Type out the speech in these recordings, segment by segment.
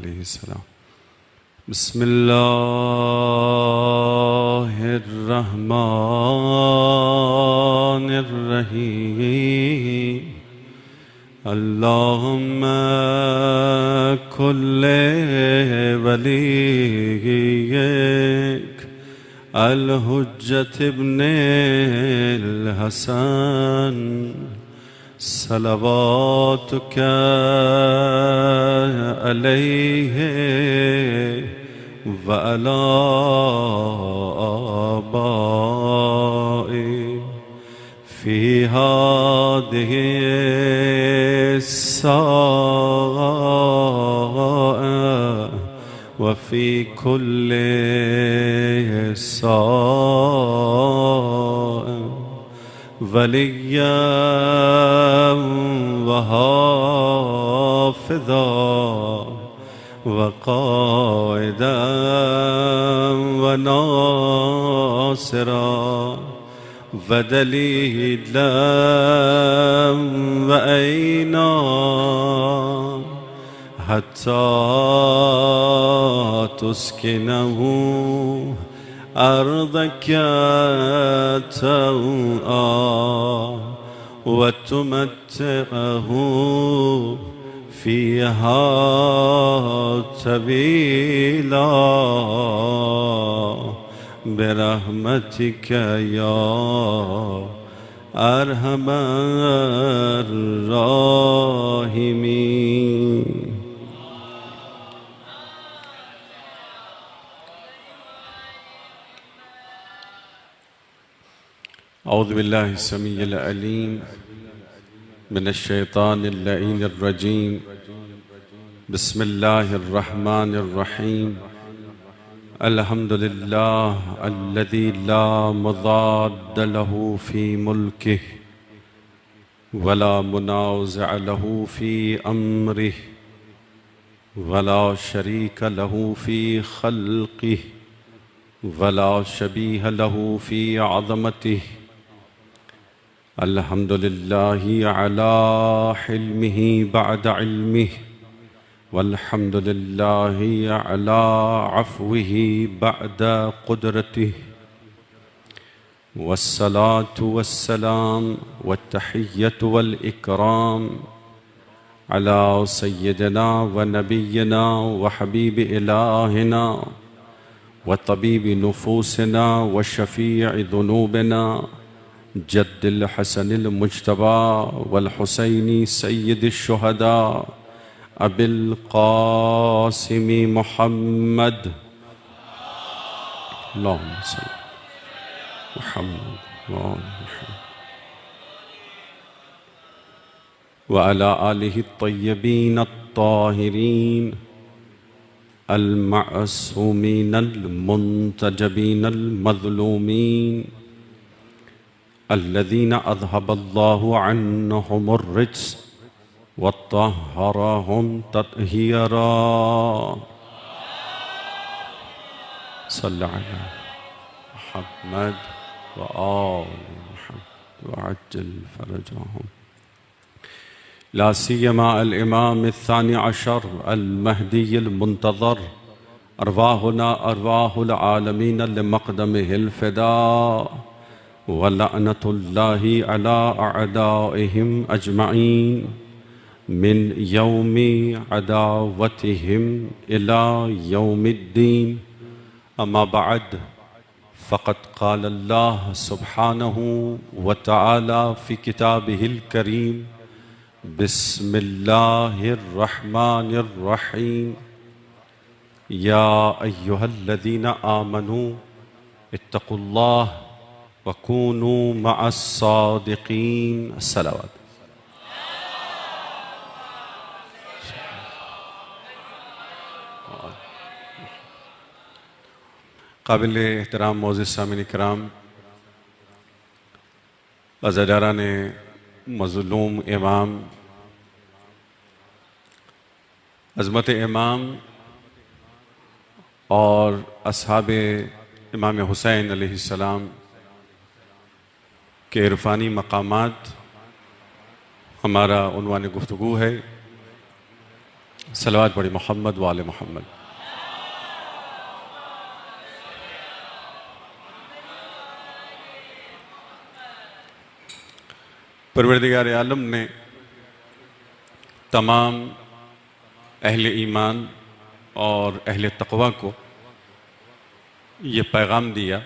अलैहिस्सलाम। बिस्मिल्लाहिर्रहमानिर्रहीम। अल्लाहुम्मा कुल्ले वलीयिक अल-हुज्जत इब्निल हसन सलवातुका अलैहि व अला आबाई फी हादिहि अस्साअ व फी कुल्ली साअ वलिय्या व हाफ़िज़ा व क़ाइदन व नासिरा व दलीलन व ऐना हत्ता तुस्किनहु अर्दक तौआ व तुमत्तिअहु फ़ीहा तवीला बिरहमतिक या अरहमर राहिमीन। औज़ु बिल्लाहि समीइल अलीम मिनश्शैतानिर लईनिर रजीम। बिस्मिल्लाहिर रहमानिर रहीम। अल्हम्दुलिल्लाह अल्लज़ी ला मुज़ाद्द लहू फ़ी मुल्किही वला मुनाज़िअ लहू फ़ी अम्रिही वला शरीक लहू फ़ी ख़ल्क़िही वला शबीह लहू फ़ी अज़मतिही। अल्हम्दुलिल्लाहि अला हिल्मिही बअद इल्मिही वल्हम्दुलिल्लाहि अला अफ़्विही बअद क़ुदरतिही। वस्सलातु वस्सलाम वत्तहिय्यतु वल इकराम अला सय्यिदिना व नबिय्यिना व हबीब इलाहिना व तबीब नुफूसिना व शफ़ीअ ज़ुनूबिना जद्दिल हसनिल मुज्तबा वल हुसैनी सय्यिदिश शुहदा अबिल क़ासिम मुहम्मद अल्लाहुम्मा सल्लि मुहम्मद व अला आलिहि त्तय्यबीन अत्ताहिरीन अल-मअसूमीन अल-मुंतजबीन अल-मज़लूमीन अल्लज़ीना अज़हबल्लाहु अन्हुमुर रिज्स वत्तहहरहुम तत्हीरा। सल्लल्लाहु अलैहि मुहम्मद व आलि मुहम्मद व अज्जिल फ़रजहुम। ला सियमा अल इमाम अत्तानी अशर अल महदी अल मुंतज़र अरवाहुना अरवाहुल आलमीन लिमक़दमिहिल फ़िदा व लअनतुल्लाहि अला अअदाइहिम अजमईन मिन यौमि अदावतिहिम इला यौमिद्दीन। अम्मा बअद फ़क़द क़ाल अल्लाह सुब्हानहु व तआला फ़ी किताबिहिल करीम बिस्मिल्लाहिर्रहमानिर्रहीम। या अय्युहल्लज़ीना आमनू इत्तक़ुल्लाह व कूनू मअस्सादिक़ीन। सलावत। काबिल एहतराम मोअज़्ज़िज़ सामिन इकराम, अज़ादारान मज़लूम इमाम, अज़मत इमाम और अस्हाब इमाम हुसैन अलैहिस्सलाम के इरफ़ानी मक़ामात हमारा उन्वान गुफ्तगू है। सलावत पढ़ी मोहम्मद वाले मोहम्मद। परवरदिगार आलम ने तमाम अहले ईमान और अहले तक़वा को ये पैगाम दिया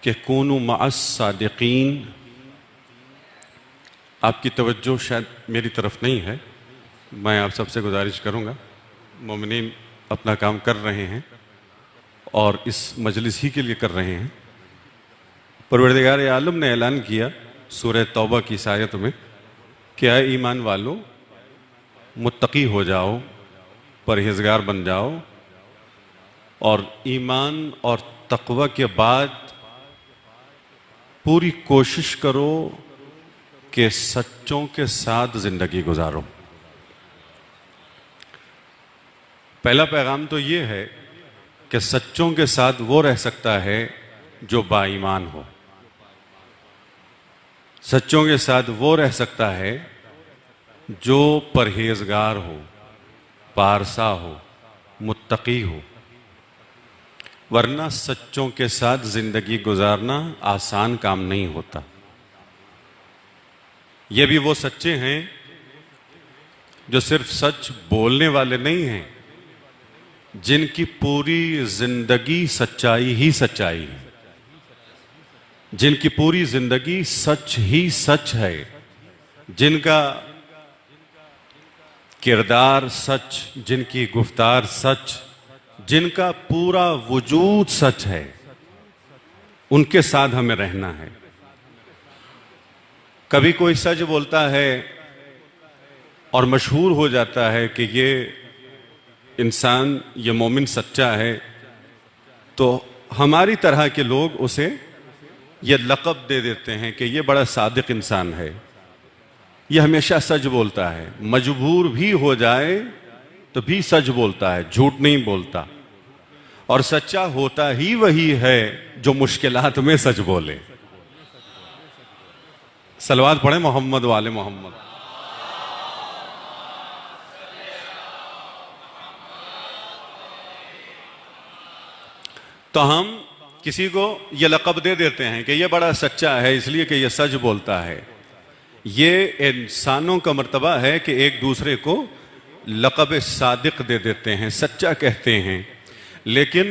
कि कूनू मअस सादिकीन। आपकी तवज्जो शायद मेरी तरफ नहीं है, मैं आप सबसे गुजारिश करूँगा, मोमिनीन अपना काम कर रहे हैं और इस मजलिस ही के लिए कर रहे हैं। परवरदिगार आलम ने ऐलान किया सूरह तौबा की इस आयत में कि ऐ ईमान वालों, मुत्तकी हो जाओ, परहेज़गार बन जाओ और ईमान और तक़वा के बाद पूरी कोशिश करो कि सच्चों के साथ ज़िंदगी गुजारो। पहला पैगाम तो ये है कि सच्चों के साथ वो रह सकता है जो बाईमान हो। सच्चों के साथ वो रह सकता है जो परहेज़गार हो, पारसा हो, मुत्तकी हो। वरना सच्चों के साथ ज़िंदगी गुजारना आसान काम नहीं होता। ये भी वो सच्चे हैं जो सिर्फ सच बोलने वाले नहीं हैं, जिनकी पूरी ज़िंदगी सच्चाई ही सच्चाई है, जिनकी पूरी ज़िंदगी सच ही सच है, जिनका किरदार सच, जिनकी गुफ्तार सच, जिनका पूरा वजूद सच है, उनके साथ हमें रहना है। कभी कोई सच बोलता है और मशहूर हो जाता है कि ये इंसान, ये मोमिन सच्चा है, तो हमारी तरह के लोग उसे ये लक़ब दे देते हैं कि ये बड़ा सादिक इंसान है, ये हमेशा सच बोलता है, मजबूर भी हो जाए तो भी सच बोलता है, झूठ नहीं बोलता। और सच्चा होता ही वही है जो मुश्किलात में सच बोले। सलवात पढ़े मोहम्मद वाले मोहम्मद। तो हम किसी को यह लक़ब दे देते हैं कि यह बड़ा सच्चा है इसलिए कि यह सच बोलता है। ये इंसानों का मर्तबा है कि एक दूसरे को लक़ब सादिक दे देते हैं, सच्चा कहते हैं। लेकिन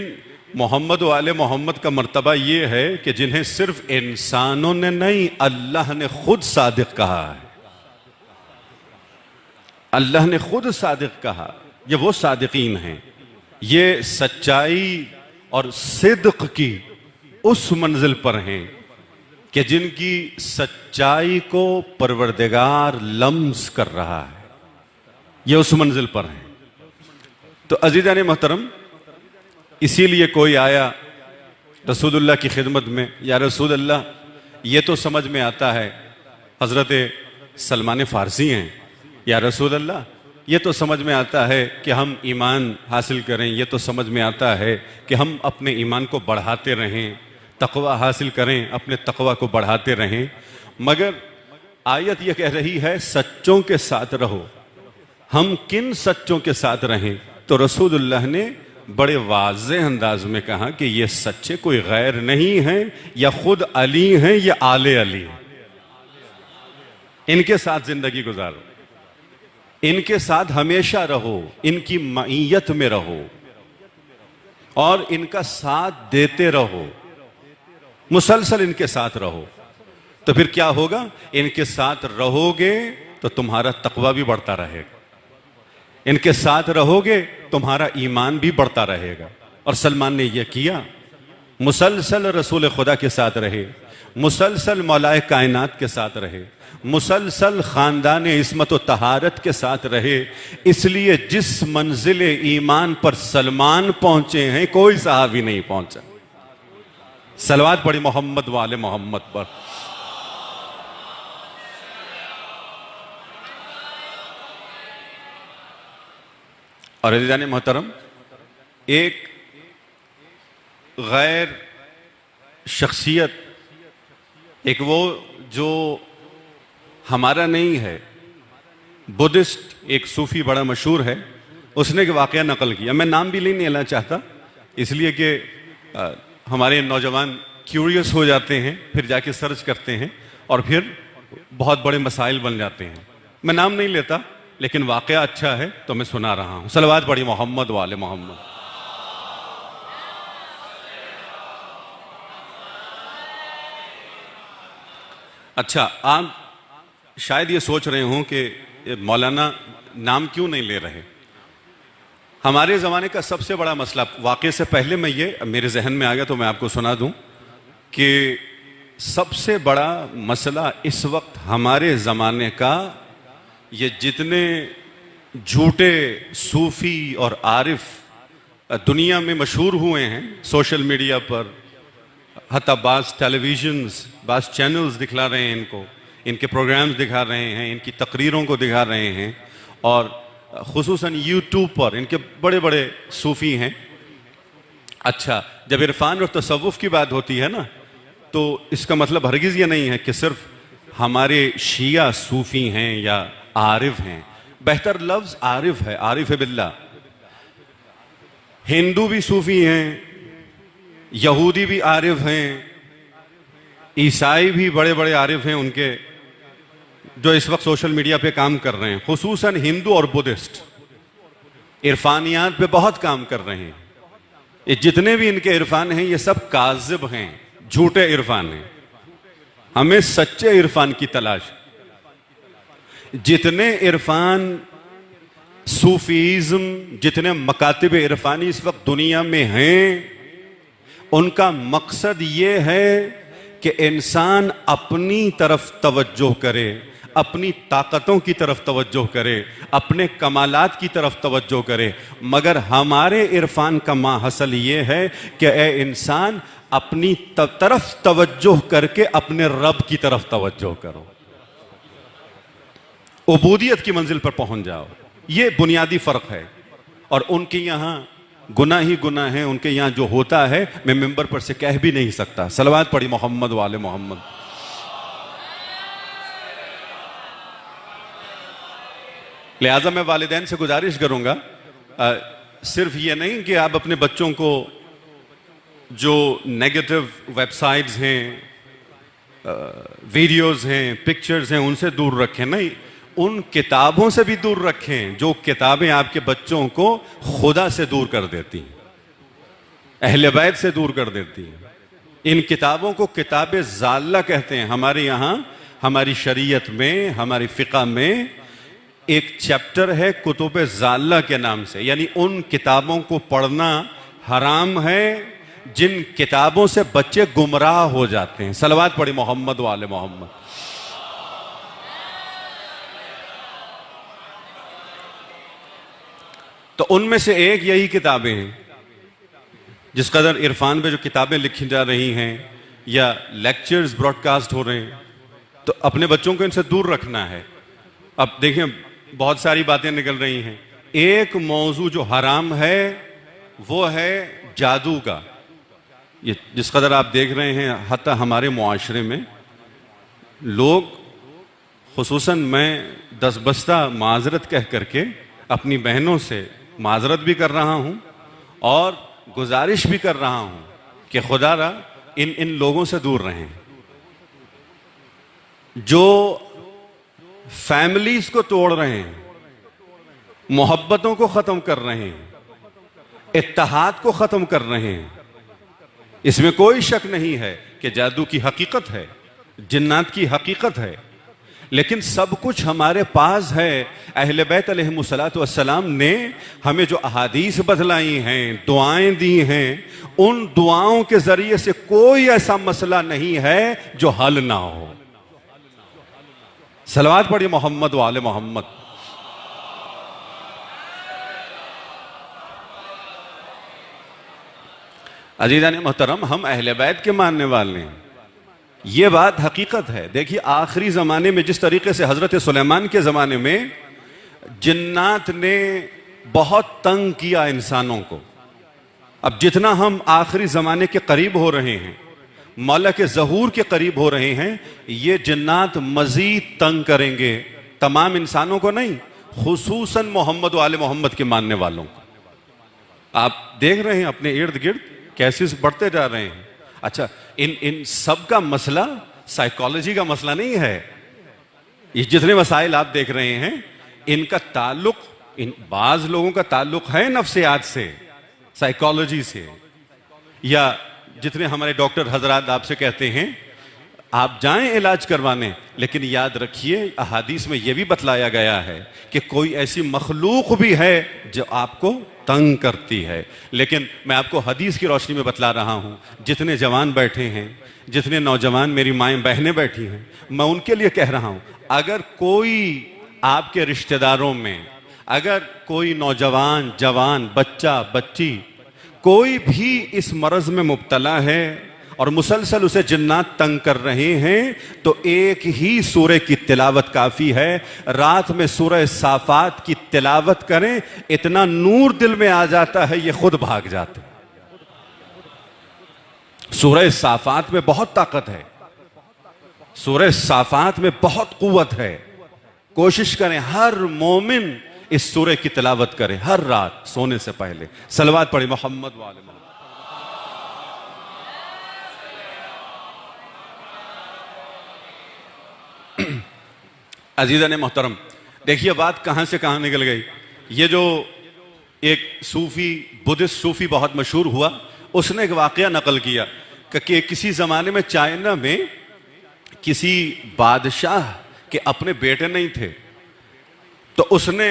मोहम्मद वाले मोहम्मद का मर्तबा ये है कि जिन्हें सिर्फ इंसानों ने नहीं, अल्लाह ने खुद सादिक कहा है। अल्लाह ने खुद सादिक कहा। ये वो सादिकीन हैं, ये सच्चाई और सिद्क की उस मंजिल पर हैं कि जिनकी सच्चाई को परवरदिगार लम्स कर रहा है। ये उस मंजिल पर हैं। तो अज़ीज़ान मोहतरम, इसीलिए कोई आया रसूलुल्लाह की खिदमत में, या रसूल अल्लाह, ये तो समझ में आता है हज़रत सलमान फ़ारसी हैं, या रसूल अल्लाह ये तो समझ में आता है कि हम ईमान हासिल करें, ये तो समझ में आता है कि हम अपने ईमान को बढ़ाते रहें, तक़वा हासिल करें, अपने तक़वा को बढ़ाते रहें। मगर आयत ये कह रही है सच्चों के साथ रहो। हम किन सच्चों के साथ रहें? तो रसूलुल्लाह ने बड़े वाज़ेह अंदाज में कहा कि ये सच्चे कोई गैर नहीं हैं, या खुद अली हैं, या आले अली हैं। इनके साथ जिंदगी गुजारो, इनके साथ हमेशा रहो, इनकी मईयत में रहो और इनका साथ देते रहो, मुसलसल इनके साथ रहो। तो फिर क्या होगा? इनके साथ रहोगे तो तुम्हारा तक़वा भी बढ़ता रहेगा, इनके साथ रहोगे तुम्हारा ईमान भी बढ़ता रहेगा। और सलमान ने यह किया, मुसलसल रसूल खुदा के साथ रहे, मुसलसल मौलाए कायनात के साथ रहे, मुसलसल ख़ानदान इस्मत व तहारत के साथ रहे। इसलिए जिस मंजिल ईमान पर सलमान पहुंचे हैं, कोई सहाबी नहीं पहुंचा। सलवात पढ़ी मोहम्मद वाले मोहम्मद पर। और अज़ीज़ान मोहतरम, एक गैर शख्सियत, एक वो जो हमारा नहीं है, बुद्धिस्ट एक सूफी बड़ा मशहूर है, उसने एक वाकया नकल किया। मैं नाम भी नहीं लेना चाहता, इसलिए कि हमारे नौजवान क्यूरियस हो जाते हैं, फिर जाके सर्च करते हैं और फिर बहुत बड़े मसाइल बन जाते हैं। मैं नाम नहीं लेता, लेकिन वाकया अच्छा है तो मैं सुना रहा हूं। सलवात पढ़ी मोहम्मद वाले मोहम्मद। अच्छा, आप शायद ये सोच रहे हों कि मौलाना नाम क्यों नहीं ले रहे। हमारे ज़माने का सबसे बड़ा मसला, वाक़े से पहले मैं ये मेरे जहन में आ गया तो मैं आपको सुना दूं कि सबसे बड़ा मसला इस वक्त हमारे ज़माने का, ये जितने झूठे सूफ़ी और आरिफ दुनिया में मशहूर हुए हैं सोशल मीडिया पर, हत्ता बाज़ टेलीविजन्स, बाज़ चैनल्स दिखला रहे हैं इनको, इनके प्रोग्राम्स दिखा रहे हैं, इनकी तकरीरों को दिखा रहे हैं, और खुसूसन यूट्यूब पर इनके बड़े बड़े सूफ़ी हैं। अच्छा, जब इरफान और तसव्वुफ़ की बात होती है ना, तो इसका मतलब हरगिज़ ये नहीं है कि सिर्फ हमारे शिया सूफ़ी हैं या आरिफ हैं। बेहतर लफ्ज़ आरिफ है, आरिफ बिल्ला। हिंदू भी सूफ़ी हैं, यहूदी भी आरिफ हैं, ईसाई भी बड़े बड़े आरिफ हैं उनके, जो इस वक्त सोशल मीडिया पे काम कर रहे हैं। खुसूसन हिंदू और बुद्धिस्ट इरफानियात पे बहुत काम कर रहे हैं। ये जितने भी इनके इरफान हैं, ये सब काजिब हैं, झूठे इरफान हैं। हमें सच्चे इरफान की तलाश। जितने इरफान, सूफीज़्म, जितने मकातिब इरफानी इस वक्त दुनिया में हैं, उनका मकसद ये है कि इंसान अपनी तरफ तवज्जो करे, अपनी ताकतों की तरफ तवज्जो करे, अपने कमालात की तरफ तवज्जो करे। मगर हमारे इरफान का माहसल ये है कि ए इंसान, अपनी तरफ तवज्जो करके अपने रब की तरफ तवज्जो करो, उबूदियत की मंजिल पर पहुंच जाओ। ये बुनियादी फर्क है। और उनके यहां गुनाह ही गुनाह है, उनके यहां जो होता है मैं मिंबर पर से कह भी नहीं सकता। सलवात पढ़ी मोहम्मद वाले मोहम्मद। लिहाजा मैं वालिदैन से गुजारिश करूंगा, सिर्फ ये नहीं कि आप अपने बच्चों को जो नेगेटिव वेबसाइट्स हैं, वीडियोस हैं, पिक्चर्स हैं, उनसे दूर रखें। नहीं, उन किताबों से भी दूर रखें जो किताबें आपके बच्चों को खुदा से दूर कर देती हैं, अहले बैत से दूर कर देती हैं। इन किताबों को किताबे ज़ाल्ला कहते हैं। हमारे यहाँ, हमारी शरीयत में, हमारी फ़िक़्ह में एक चैप्टर है कुतुब ज़ाल्ला के नाम से, यानी उन किताबों को पढ़ना हराम है जिन किताबों से बच्चे गुमराह हो जाते हैं। सलवात पढ़ी मोहम्मद वाले मोहम्मद। तो उनमें से एक यही किताबें हैं। जिस कदर इरफान पे जो किताबें लिखी जा रही हैं या लेक्चर्स ब्रॉडकास्ट हो रहे हैं, तो अपने बच्चों को इनसे दूर रखना है। अब देखें, बहुत सारी बातें निकल रही हैं। एक मौजू जो हराम है वो है जादू का। ये जिस कदर आप देख रहे हैं, हत्ता हमारे मुआशरे में लोग, खुसूसन मैं दसबस्ता माजरत कह करके अपनी बहनों से माजरत भी कर रहा हूं और गुजारिश भी कर रहा हूं कि खुदारा इन लोगों से दूर रहें जो फैमिलीज को तोड़ रहे हैं, मोहब्बतों को खत्म कर रहे हैं, इत्तेहाद को खत्म कर रहे हैं। इसमें कोई शक नहीं है कि जादू की हकीकत है, जिन्नात की हकीकत है, लेकिन सब कुछ हमारे पास है। अहले बैत अलैहिमुस्सलातु वस्सलाम ने हमें जो अहादीस बतलाई हैं, दुआएं दी हैं, उन दुआओं के जरिए से कोई ऐसा मसला नहीं है जो हल ना हो। सलवात पढ़िए मोहम्मद वाले मोहम्मद। अजीज़ान मोहतरम, हम अहले बैत के मानने वाले हैं, ये बात हकीकत है। देखिए, आखिरी ज़माने में जिस तरीके से हज़रत सुलेमान के ज़माने में जिन्नात ने बहुत तंग किया इंसानों को, अब जितना हम आखिरी ज़माने के करीब हो रहे हैं, मौला के ज़हूर के करीब हो रहे हैं, ये जिन्नात मज़ीद तंग करेंगे तमाम इंसानों को नहीं, खुसूसन मोहम्मद वाले मोहम्मद के मानने वालों को। आप देख रहे हैं अपने इर्द गिर्द केसेस बढ़ते जा रहे हैं। अच्छा, इन सब का मसला साइकोलॉजी का मसला नहीं है। ये जितने मसाइल आप देख रहे हैं, इनका ताल्लुक, इन बाज लोगों का ताल्लुक है नफ्सियात से, साइकोलॉजी से। या जितने हमारे डॉक्टर हजरात आपसे कहते हैं आप जाएं इलाज करवाने, लेकिन याद रखिए अहादीस में यह भी बतलाया गया है कि कोई ऐसी मखलूक भी है जो आपको तंग करती है। लेकिन मैं आपको हदीस की रोशनी में बतला रहा हूं, जितने जवान बैठे हैं, जितने नौजवान मेरी माएँ बहनें बैठी हैं, मैं उनके लिए कह रहा हूं, अगर कोई आपके रिश्तेदारों में अगर कोई नौजवान, जवान, बच्चा, बच्ची कोई भी इस मरज में मुब्तला है और मुसलसल उसे जिन्नात तंग कर रहे हैं, तो एक ही सूरह की तिलावत काफी है। रात में सूरह साफात की तिलावत करें, इतना नूर दिल में आ जाता है, ये खुद भाग जाते हैं। सूरह साफात में बहुत ताकत है, सूरह साफात में बहुत कुव्वत है। कोशिश करें हर मोमिन इस सूरह की तिलावत करे हर रात सोने से पहले। सलवात पढ़े मोहम्मद वाले मोहम्मद। अजीज़ान मोहतरम, देखिए बात कहां से कहां निकल गई। ये जो एक सूफी, बुद्धिस्ट सूफी बहुत मशहूर हुआ, उसने एक वाकया नकल किया कि किसी जमाने में चाइना में किसी बादशाह के अपने बेटे नहीं थे, तो उसने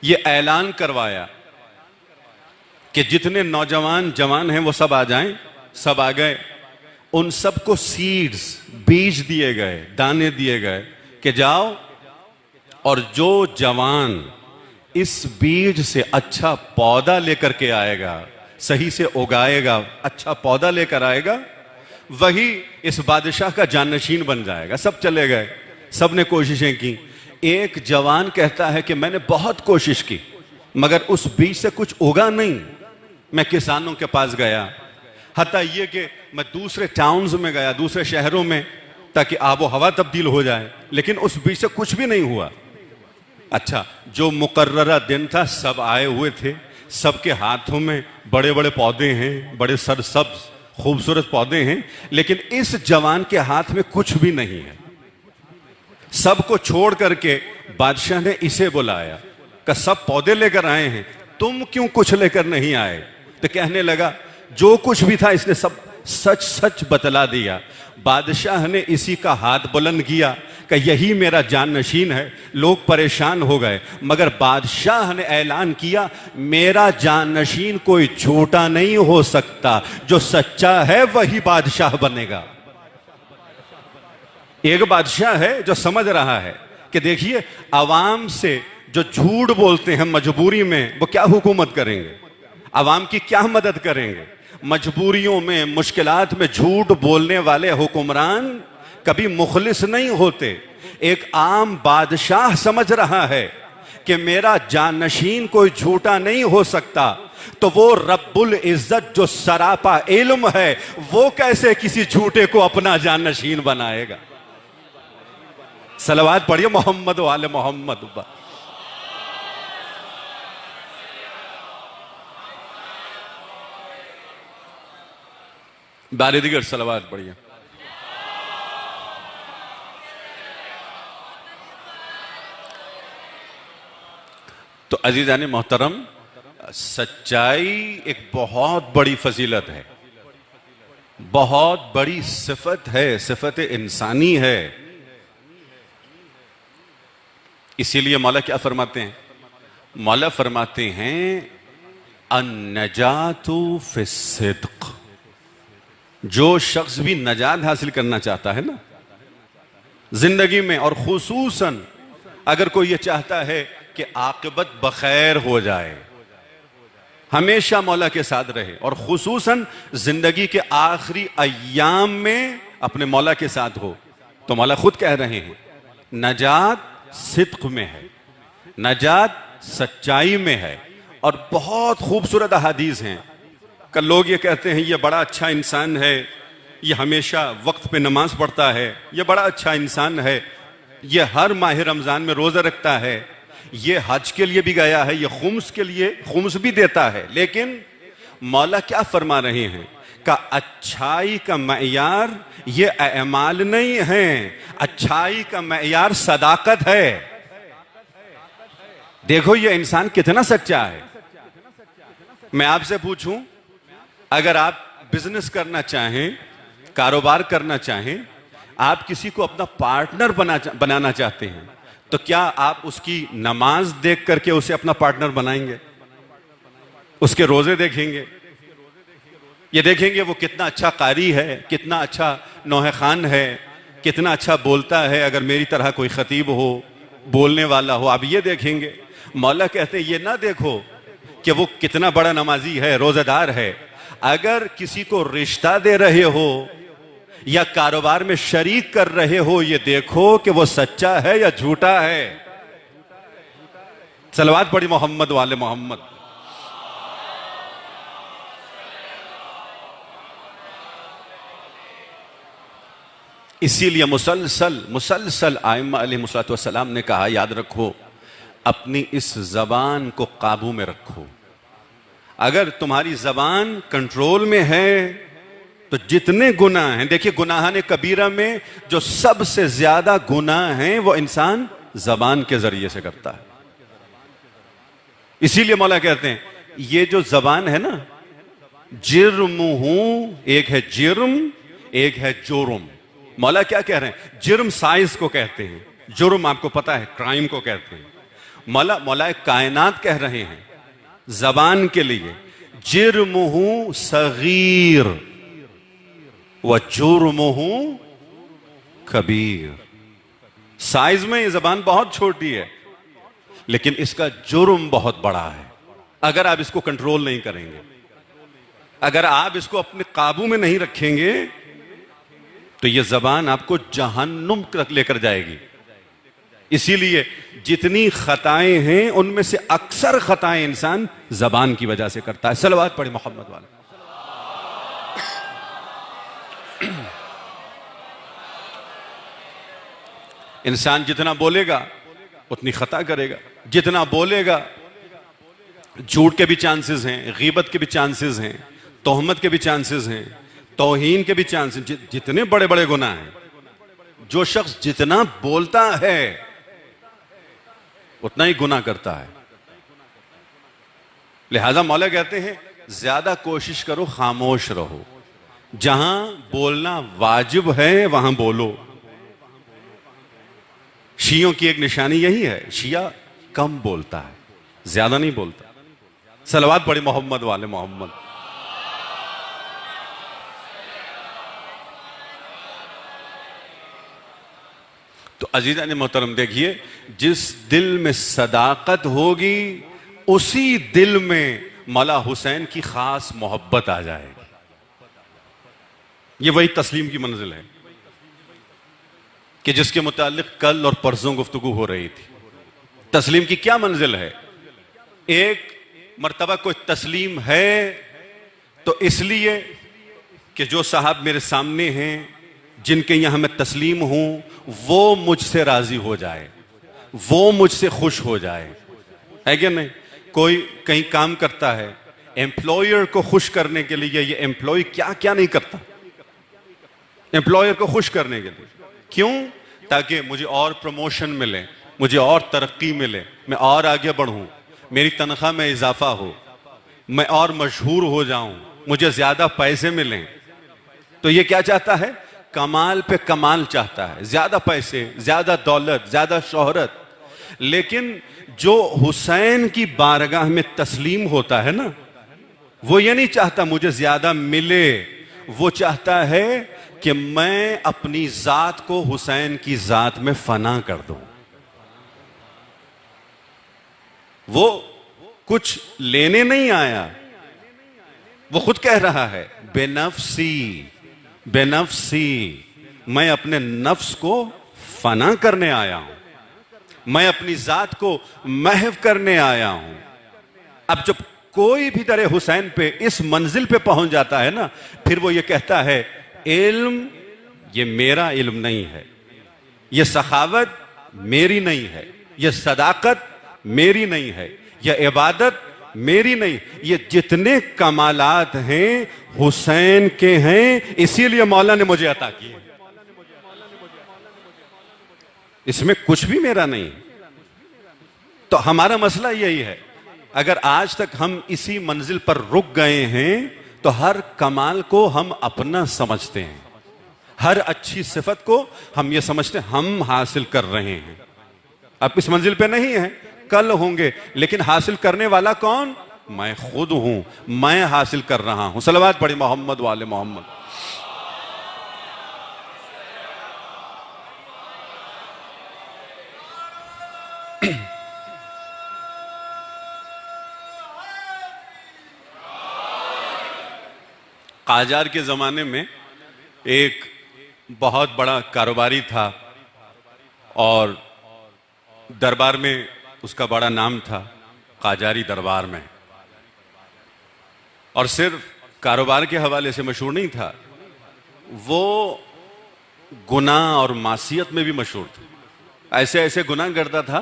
ये ऐलान करवाया कि जितने नौजवान जवान हैं वो सब आ जाएं। सब आ गए। उन सबको सीड्स, बीज दिए गए, दाने दिए गए कि जाओ और जो जवान इस बीज से अच्छा पौधा लेकर के आएगा, सही से उगाएगा, अच्छा पौधा लेकर आएगा, वही इस बादशाह का जानशीन बन जाएगा। सब चले गए, सब ने कोशिशें की। एक जवान कहता है कि मैंने बहुत कोशिश की मगर उस बीज से कुछ उगा नहीं। मैं किसानों के पास गया, हत्ता ये कि मैं दूसरे टाउन्स में गया, दूसरे शहरों में, ताकि आबो हवा तब्दील हो जाए, लेकिन उस बीज से कुछ भी नहीं हुआ। अच्छा, जो मुकर्ररा दिन था, सब आए हुए थे, सबके हाथों में बड़े बड़े पौधे हैं, बड़े सरसब्ज खूबसूरत पौधे हैं, लेकिन इस जवान के हाथ में कुछ भी नहीं है। सबको छोड़ करके बादशाह ने इसे बुलाया कि सब पौधे लेकर आए हैं, तुम क्यों कुछ लेकर नहीं आए? तो कहने लगा जो कुछ भी था इसने सब सच सच बतला दिया। बादशाह ने इसी का हाथ बुलंद किया कि यही मेरा जाननशीन है। लोग परेशान हो गए, मगर बादशाह ने ऐलान किया मेरा जाननशीन कोई झूठा नहीं हो सकता, जो सच्चा है वही बादशाह बनेगा। एक बादशाह है जो समझ रहा है कि देखिए अवाम से जो झूठ बोलते हैं मजबूरी में, वो क्या हुकूमत करेंगे, अवाम की क्या मदद करेंगे। मजबूरियों में, मुश्किलात में झूठ बोलने वाले हुक्मरान कभी मुखलिस नहीं होते। एक आम बादशाह समझ रहा है कि मेरा जानशीन कोई झूठा नहीं हो सकता, तो वो रब्बुल इज्जत जो सरापा इल्म है, वो कैसे किसी झूठे को अपना जानशीन बनाएगा। सलवात पढ़िए मोहम्मद वाले मोहम्मद। बारे दिगर सलवात पढ़िए। तो अजीज़ान मोहतरम, सच्चाई एक बहुत बड़ी फजीलत है, बहुत बड़ी सिफत है, सिफत इंसानी है। इसीलिए मौला क्या फरमाते हैं? मौला फरमाते हैं अन्नजातु फिस्सिद्क़। जो शख्स भी नजात हासिल करना चाहता है ना जिंदगी में, और खुसूसन अगर कोई ये चाहता है कि आक़िबत बखैर हो जाए, हमेशा मौला के साथ रहे, और खुसूसन जिंदगी के आखिरी अय्याम में अपने मौला के साथ हो, तो मौला खुद कह रहे हैं नजात सिद्क़ में है, नजात सच्चाई में है। और बहुत खूबसूरत अहादीस हैं कि लोग ये कहते हैं ये बड़ा अच्छा इंसान है, ये हमेशा वक्त पे नमाज पढ़ता है, ये बड़ा अच्छा इंसान है, ये हर माह रमजान में रोजा रखता है, ये हज के लिए भी गया है, ये खुम्स के लिए खुम्स भी देता है। लेकिन मौला क्या फरमा रहे हैं का अच्छाई का मयार ये अमाल नहीं है, अच्छाई का मयार सदाकत है। देखो ये इंसान कितना सच्चा है। मैं आपसे पूछूं, अगर आप बिजनेस करना चाहें, कारोबार करना चाहें, आप किसी को अपना पार्टनर बनाना चाहते हैं, तो क्या आप उसकी नमाज देख करके उसे अपना पार्टनर बनाएंगे? उसके रोजे देखेंगे, ये देखेंगे वो कितना अच्छा कारी है, कितना अच्छा नौहे खान है, कितना अच्छा बोलता है। अगर मेरी तरह कोई खतीब हो, बोलने वाला हो, आप ये देखेंगे। मौला कहते हैं ये ना देखो कि वो कितना बड़ा नमाजी है, रोजेदार है। अगर किसी को रिश्ता दे रहे हो या कारोबार में शरीक कर रहे हो, ये देखो कि वो सच्चा है या झूठा है। सलवात पढ़ी मोहम्मद वाले मोहम्मद। इसीलिए मुसलसल आइम्मा अलैहिमुस्सलातु वस्सलाम ने कहा, याद रखो अपनी इस जबान को काबू में रखो। अगर तुम्हारी जबान कंट्रोल में है तो जितने गुनाह हैं, देखिए गुनाहाने कबीरा में जो सबसे ज्यादा गुनाह हैं वो इंसान जबान के जरिए से करता है। इसीलिए मौला कहते हैं ये जो जबान है ना, जिर्मुहु, एक है जिर्म, एक है जुर्म। मौला क्या कह रहे हैं? जिर्म साइज को कहते हैं, जुर्म आपको पता है क्राइम को कहते हैं। मौला कायनात कह रहे हैं जबान के लिए जिर्मुहु सगीर व जुर्मुहु कबीर। साइज में ये जबान बहुत छोटी है, लेकिन इसका जुर्म बहुत बड़ा है। अगर आप इसको कंट्रोल नहीं करेंगे, अगर आप इसको अपने काबू में नहीं रखेंगे, तो ये जबान आपको जहन्नुम तक लेकर जाएगी। इसीलिए जितनी खताएं हैं उनमें से अक्सर खताएं इंसान जबान की वजह से करता है। सलवात पढ़े मोहम्मद वाला। इंसान जितना बोलेगा उतनी खता करेगा, जितना बोलेगा। झूठ के भी चांसेस हैं, गीबत के भी चांसेस हैं, तोहमत के भी चांसेस हैं, तौहीन के भी चांसेस। जितने बड़े बड़े गुनाह हैं, जो शख्स जितना बोलता है उतना ही गुनाह करता है। लिहाजा मौला कहते हैं ज्यादा कोशिश करो, खामोश रहो। जहां बोलना वाजिब है वहां बोलो। शियों की एक निशानी यही है, शिया कम बोलता है, ज्यादा नहीं बोलता। सलवात पढ़ी मोहम्मद वाले मोहम्मद। तो अजीजा ने मोहतरम देखिए, जिस दिल में सदाकत होगी उसी दिल में मौला हुसैन की खास मोहब्बत आ जाएगी। ये वही तस्लीम की मंजिल है कि जिसके मुतालिक कल और परसों गुफ्तगू हो रही थी। तस्लीम की क्या मंजिल है? एक मर्तबा कोई तस्लीम है तो इसलिए कि जो साहब मेरे सामने हैं, जिनके यहां मैं तस्लीम हूं, वो मुझसे राजी हो जाए, वो मुझसे खुश हो जाए, है कि नहीं? कोई कहीं काम करता है, एम्प्लॉयर को खुश करने के लिए ये एम्प्लॉय क्या क्या नहीं करता, एम्प्लॉयर को खुश करने के लिए। क्यों? ताकि मुझे और प्रमोशन मिले, मुझे और तरक्की मिले, मैं और आगे बढ़ूं, मेरी तनख्वाह में इजाफा हो, मैं और मशहूर हो जाऊं, मुझे ज्यादा पैसे मिलें। तो ये क्या चाहता है? कमाल पे कमाल चाहता है, ज्यादा पैसे, ज्यादा दौलत, ज्यादा शोहरत। लेकिन जो हुसैन की बारगाह में तस्लीम होता है ना, वो ये नहीं चाहता मुझे ज्यादा मिले, वो चाहता है कि मैं अपनी जात को हुसैन की जात में फना कर दूं। वो कुछ लेने नहीं आया, वो खुद कह रहा है बेनफ्सी बेनफ्सी, मैं अपने नफ्स को फना करने आया हूं, मैं अपनी जात को महव करने आया हूं। अब जब कोई भी दरे हुसैन पे इस मंजिल पे पहुंच जाता है ना, फिर वो ये कहता है इल्म ये मेरा इल्म नहीं है, ये सखावत मेरी नहीं है, यह सदाकत मेरी नहीं है, यह इबादत मेरी नहीं, ये जितने कमालात हैं हुसैन के हैं, इसीलिए मौला ने मुझे अता किए, इसमें कुछ भी मेरा नहीं। तो हमारा मसला यही है, अगर आज तक हम इसी मंजिल पर रुक गए हैं तो हर कमाल को हम अपना समझते हैं, हर अच्छी सिफत को हम ये समझते हैं हम हासिल कर रहे हैं। अब इस मंजिल पे नहीं है, कल होंगे, लेकिन हासिल करने वाला कौन? मैं खुद हूं, मैं हासिल कर रहा हूं। सलवात पढ़ी मोहम्मद वाले मोहम्मद। काजार के जमाने में एक बहुत बड़ा कारोबारी था और दरबार में उसका बड़ा नाम था, काजारी दरबार में। और सिर्फ कारोबार के हवाले से मशहूर नहीं था, वो गुनाह और मासियत में भी मशहूर था। ऐसे ऐसे गुनाह करता था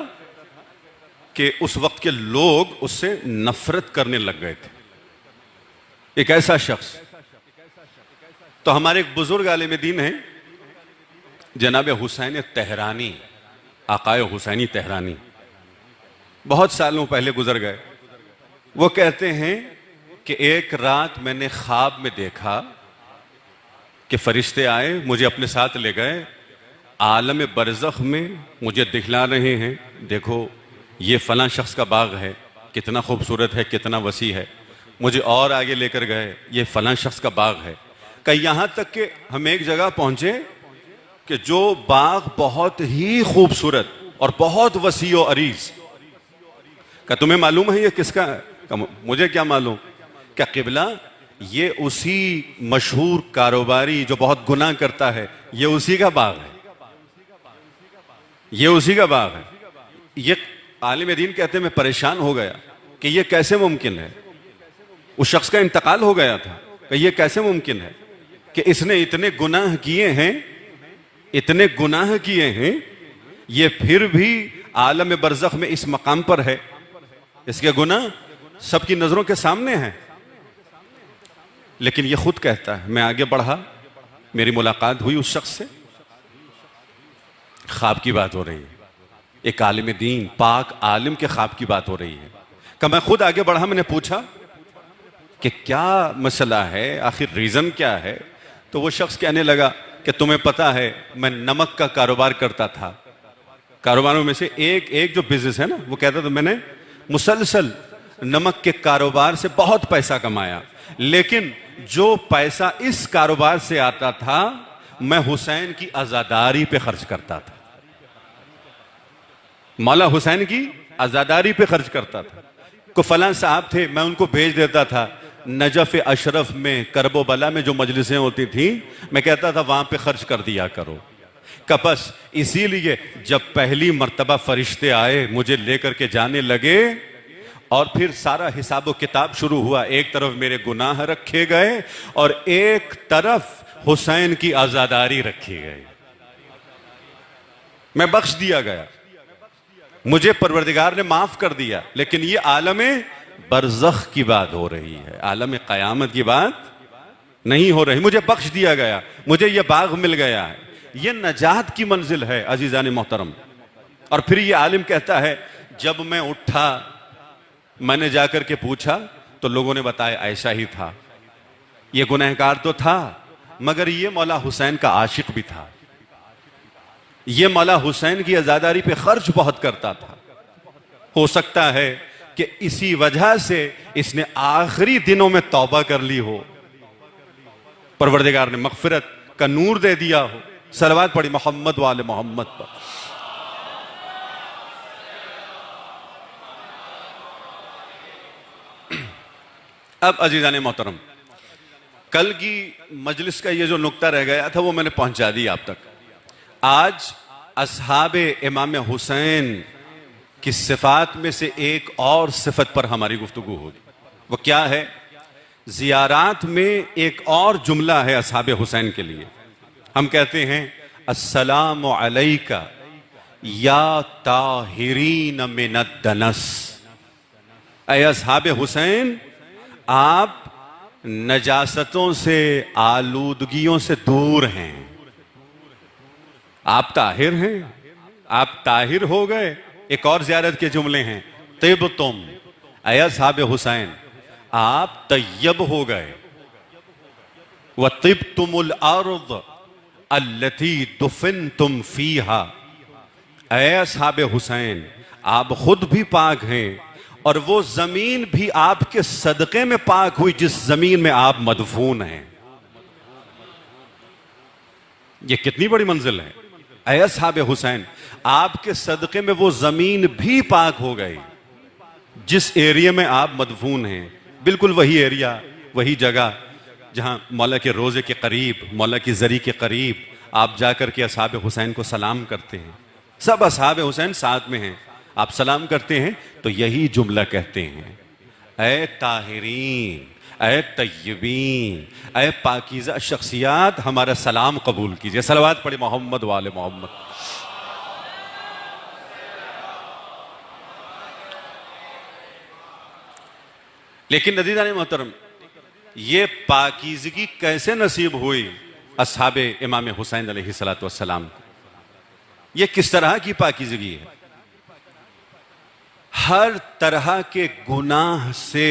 कि उस वक्त के लोग उससे नफरत करने लग गए थे। एक ऐसा शख्स, तो हमारे एक बुजुर्ग आलिम दीन हैं जनाब हुसैन तेहरानी, आकाए हुसैनी तेहरानी, बहुत सालों पहले गुजर गए। वो कहते हैं कि एक रात मैंने ख्वाब में देखा कि फरिश्ते आए, मुझे अपने साथ ले गए, आलम बरज़ख में मुझे दिखला रहे हैं, देखो ये फलां शख्स का बाग है, कितना खूबसूरत है, कितना वसी है। मुझे और आगे लेकर गए, ये फलां शख्स का बाग है। कहीं यहां तक कि हम एक जगह पहुंचे कि जो बाग बहुत ही खूबसूरत और बहुत वसी और अरीज, क्या तुम्हें मालूम है ये किसका है? मुझे क्या मालूम। क्या किबला, ये उसी मशहूर कारोबारी जो बहुत गुनाह करता है, ये उसी का बाग है, ये उसी का बाग है। ये आलिम दीन कहते हैं मैं परेशान हो गया कि ये कैसे मुमकिन है। उस शख्स का इंतकाल हो गया था कि ये कैसे मुमकिन है कि इसने इतने गुनाह किए हैं, इतने गुनाह किए हैं, ये फिर भी आलम बरज़ख में इस मकाम पर है। इसके गुनाह सबकी नजरों के सामने हैं। लेकिन ये खुद कहता है, मैं आगे बढ़ा, मेरी मुलाकात हुई उस शख्स से, ख्वाब की बात हो रही है, एक आलिम दीन पाक आलिम के ख्वाब की बात हो रही है। कि मैं खुद आगे बढ़ा, मैंने पूछा कि क्या मसला है, आखिर रीजन क्या है। तो वो शख्स कहने लगा कि तुम्हें पता है मैं नमक का कारोबार करता था, कारोबारों में से एक जो बिजनेस है ना, वो कहता था मैंने मुसलसल नमक के कारोबार से बहुत पैसा कमाया, लेकिन जो पैसा इस कारोबार से आता था मैं हुसैन की आजादारी पे खर्च करता था, मौला हुसैन की आजादारी पे खर्च करता था। को फलां साहब थे, मैं उनको भेज देता था नजफ अशरफ में, करबो बला में जो मजलिसें होती थी, मैं कहता था वहां पे खर्च कर दिया करो। कपस इसीलिए जब पहली मर्तबा फरिश्ते आए, मुझे लेकर के जाने लगे और फिर सारा हिसाब व किताब शुरू हुआ। एक तरफ मेरे गुनाह रखे गए और एक तरफ हुसैन की आजादारी रखी गई। मैं बख्श दिया गया, मुझे परवरदिगार ने माफ कर दिया। लेकिन ये आलमे बरज़ख की बात हो रही है, आलम क़यामत की बात नहीं हो रही। मुझे बख्श दिया गया, मुझे यह बाग मिल गया है, यह नजात की मंजिल है अजीज़ान मोहतरम। और फिर यह आलिम कहता है जब मैं उठा, मैंने जाकर के पूछा तो लोगों ने बताया ऐसा ही था, यह गुनहगार तो था मगर यह मौला हुसैन का आशिक भी था, यह मौला हुसैन की आजादारी पे खर्च बहुत करता था। हो सकता है कि इसी वजह से इसने आखिरी दिनों में तौबा कर ली हो, परवरदिगार ने मगफिरत का नूर दे दिया हो। सलवात पढ़ी मोहम्मद वाले मोहम्मद पर। अब अजीज़ान मोहतरम, कल की मजलिस का ये जो नुक्ता रह गया था वो मैंने पहुंचा दिया आप तक। आज असहाबे इमाम हुसैन की सिफात में से एक और सिफत पर हमारी गुफ्तगू होगी। वो क्या है? जियारात में एक और जुमला है असहाबे हुसैन के लिए। हम कहते हैं अस्सलामु अलैका या ताहिरीन मिनद दनस, ऐ अस्हाब हुसैन, आप नजासतों से, आलूदगियों से दूर हैं। आप ताहिर हैं, आप ताहिर हो गए। एक और ज़ियारत के जुमले हैं, तिब तुम, ऐ अस्हाब हुसैन, आप तैयब हो गए। व तिब तुमुल अर्द अल्लती दुफिनतुम फीहा, ऐ अस्हाब हुसैन, आप खुद भी पाक हैं और वो जमीन भी आपके सदक़े में पाक हुई जिस जमीन में आप मदफून हैं। ये कितनी बड़ी मंजिल है। ऐ अस्हाब हुसैन, आपके सदक़े में वो जमीन भी पाक हो गई जिस एरिया में आप मदफून हैं। बिल्कुल वही एरिया, वही जगह जहां मौला के रोजे के करीब, मौला की जरी के करीब आप जाकर के अस्हाब हुसैन को सलाम करते हैं। सब अस्हाब हुसैन साथ में हैं, आप सलाम करते हैं तो यही जुमला कहते हैं, ऐ ताहिरीन, ऐ तय्यबीन, ऐ पाकीज़ा शख्सियात, हमारा सलाम कबूल कीजिए। सलवात पढ़े मोहम्मद वाले मोहम्मद। लेकिन अज़ीज़ान मोहतरम, ये पाकीज़गी कैसे नसीब हुई अस्हाब इमाम हुसैन अलैहिस्सलातु वस्सलाम को? ये किस तरह की पाकीज़गी है? हर तरह के गुनाह से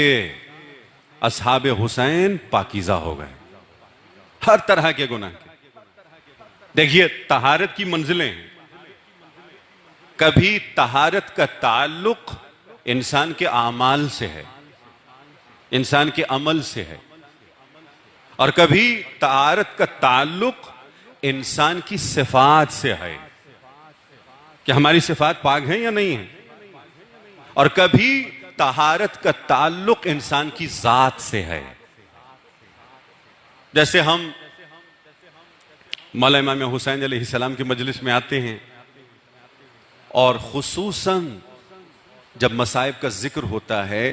अस्हाब हुसैन पाकीज़ा हो गए, हर तरह के गुनाह के। देखिए, तहारत की मंजिलें हैं। कभी तहारत का ताल्लुक इंसान के आमाल से है, इंसान के अमल से है, और कभी तहारत का ताल्लुक इंसान की सिफात से है कि हमारी सिफात पाक है या नहीं है, और कभी तहारत का ताल्लुक इंसान की जात से है। जैसे हम मौला इमाम हुसैन अलैहिस्सलाम की मजलिस में आते हैं और खुसूसन जब मसाइब का जिक्र होता है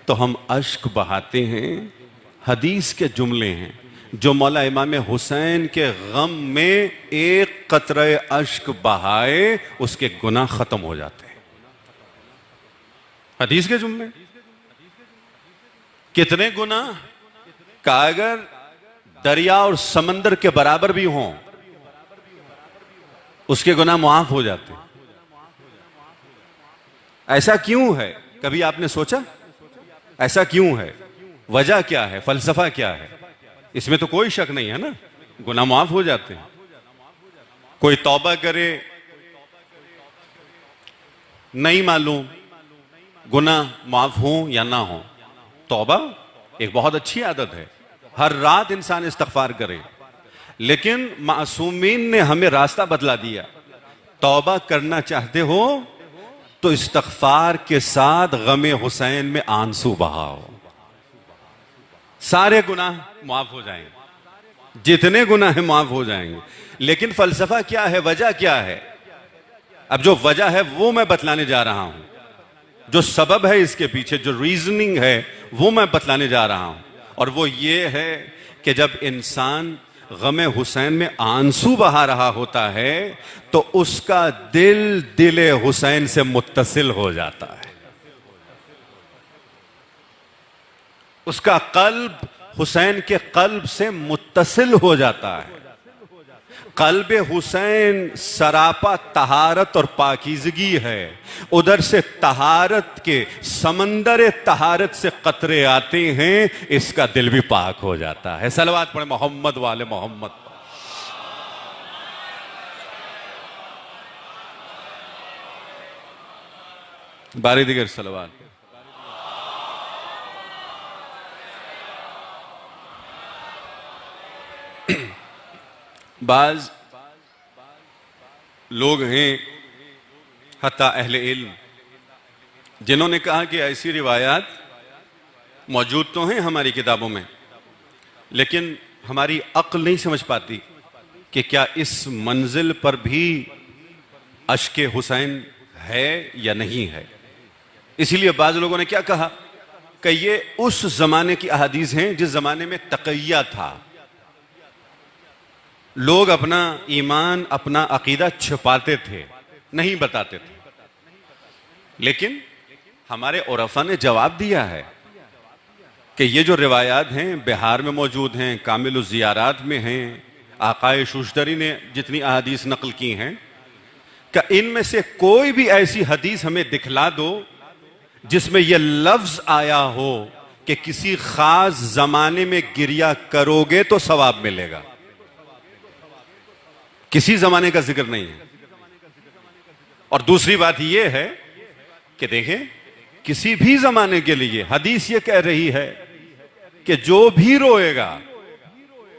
तो हम अश्क बहाते हैं। हदीस के जुमले हैं, जो मौला इमाम हुसैन के गम में एक कतरे अश्क बहाए उसके गुनाह खत्म हो जाते हैं। हदीस के जुमले, कितने गुनाह का अगर दरिया और समंदर के बराबर भी हों उसके गुनाह मुआफ हो जाते हैं। ऐसा क्यों है? कभी आपने सोचा ऐसा क्यों है? वजह क्या है? फलसफा क्या है? इसमें तो कोई शक नहीं है ना, गुनाह मुआफ हो जाते हैं। कोई तौबा करे, नहीं मालूम गुनाह माफ हो या ना हो। तौबा एक बहुत अच्छी आदत है, हर रात इंसान इस्तगफार करे, लेकिन मासूमीन ने हमें रास्ता बदला दिया। तौबा करना चाहते हो तो इस्तगफार के साथ गमे हुसैन में आंसू बहाओ, सारे गुनाह माफ हो जाएंगे, जितने गुनाह है माफ हो जाएंगे। लेकिन फलसफा क्या है, वजह क्या है? अब जो वजह है वो मैं बतलाने जा रहा हूं, जो सबब है इसके पीछे, जो रीजनिंग है वो मैं बतलाने जा रहा हूं। और वो ये है कि जब इंसान गमे हुसैन में आंसू बहा रहा होता है तो उसका दिल दिले हुसैन से मुत्तसिल हो जाता है, उसका कल्ब हुसैन के कल्ब से मुत्तसिल हो जाता है। कल्ब हुसैन सरापा तहारत और पाकीज़गी है, उधर से तहारत के समंदर तहारत से कतरे आते हैं, इसका दिल भी पाक हो जाता है। सलवात पढ़े मोहम्मद वाले मोहम्मद। बारी दिगर सलवात। बाज लोग हैं हत्ता अहले इल्म जिन्होंने कहा कि ऐसी रिवायात मौजूद तो हैं हमारी किताबों में, लेकिन हमारी अक्ल नहीं समझ पाती कि क्या इस मंजिल पर भी अश्के हुसैन है या नहीं है। इसीलिए बाज लोगों ने क्या कहा कि ये उस जमाने की अहादीस हैं जिस जमाने में तक़िया था, लोग अपना ईमान, अपना अकीदा छुपाते थे, नहीं बताते थे। लेकिन हमारे उरफा ने जवाब दिया है कि ये जो रिवायात हैं बिहार में मौजूद हैं, कामिल ज़ियारात में हैं, आकाए शुश्तरी ने जितनी अहादीस नकल की हैं, कि इनमें से कोई भी ऐसी हदीस हमें दिखला दो जिसमें यह लफ्ज आया हो कि किसी खास जमाने में गिरिया करोगे तो सवाब मिलेगा। किसी जमाने का जिक्र नहीं है। और दूसरी बात यह है कि देखें, किसी भी जमाने के लिए हदीस यह कह रही है कि जो भी रोएगा,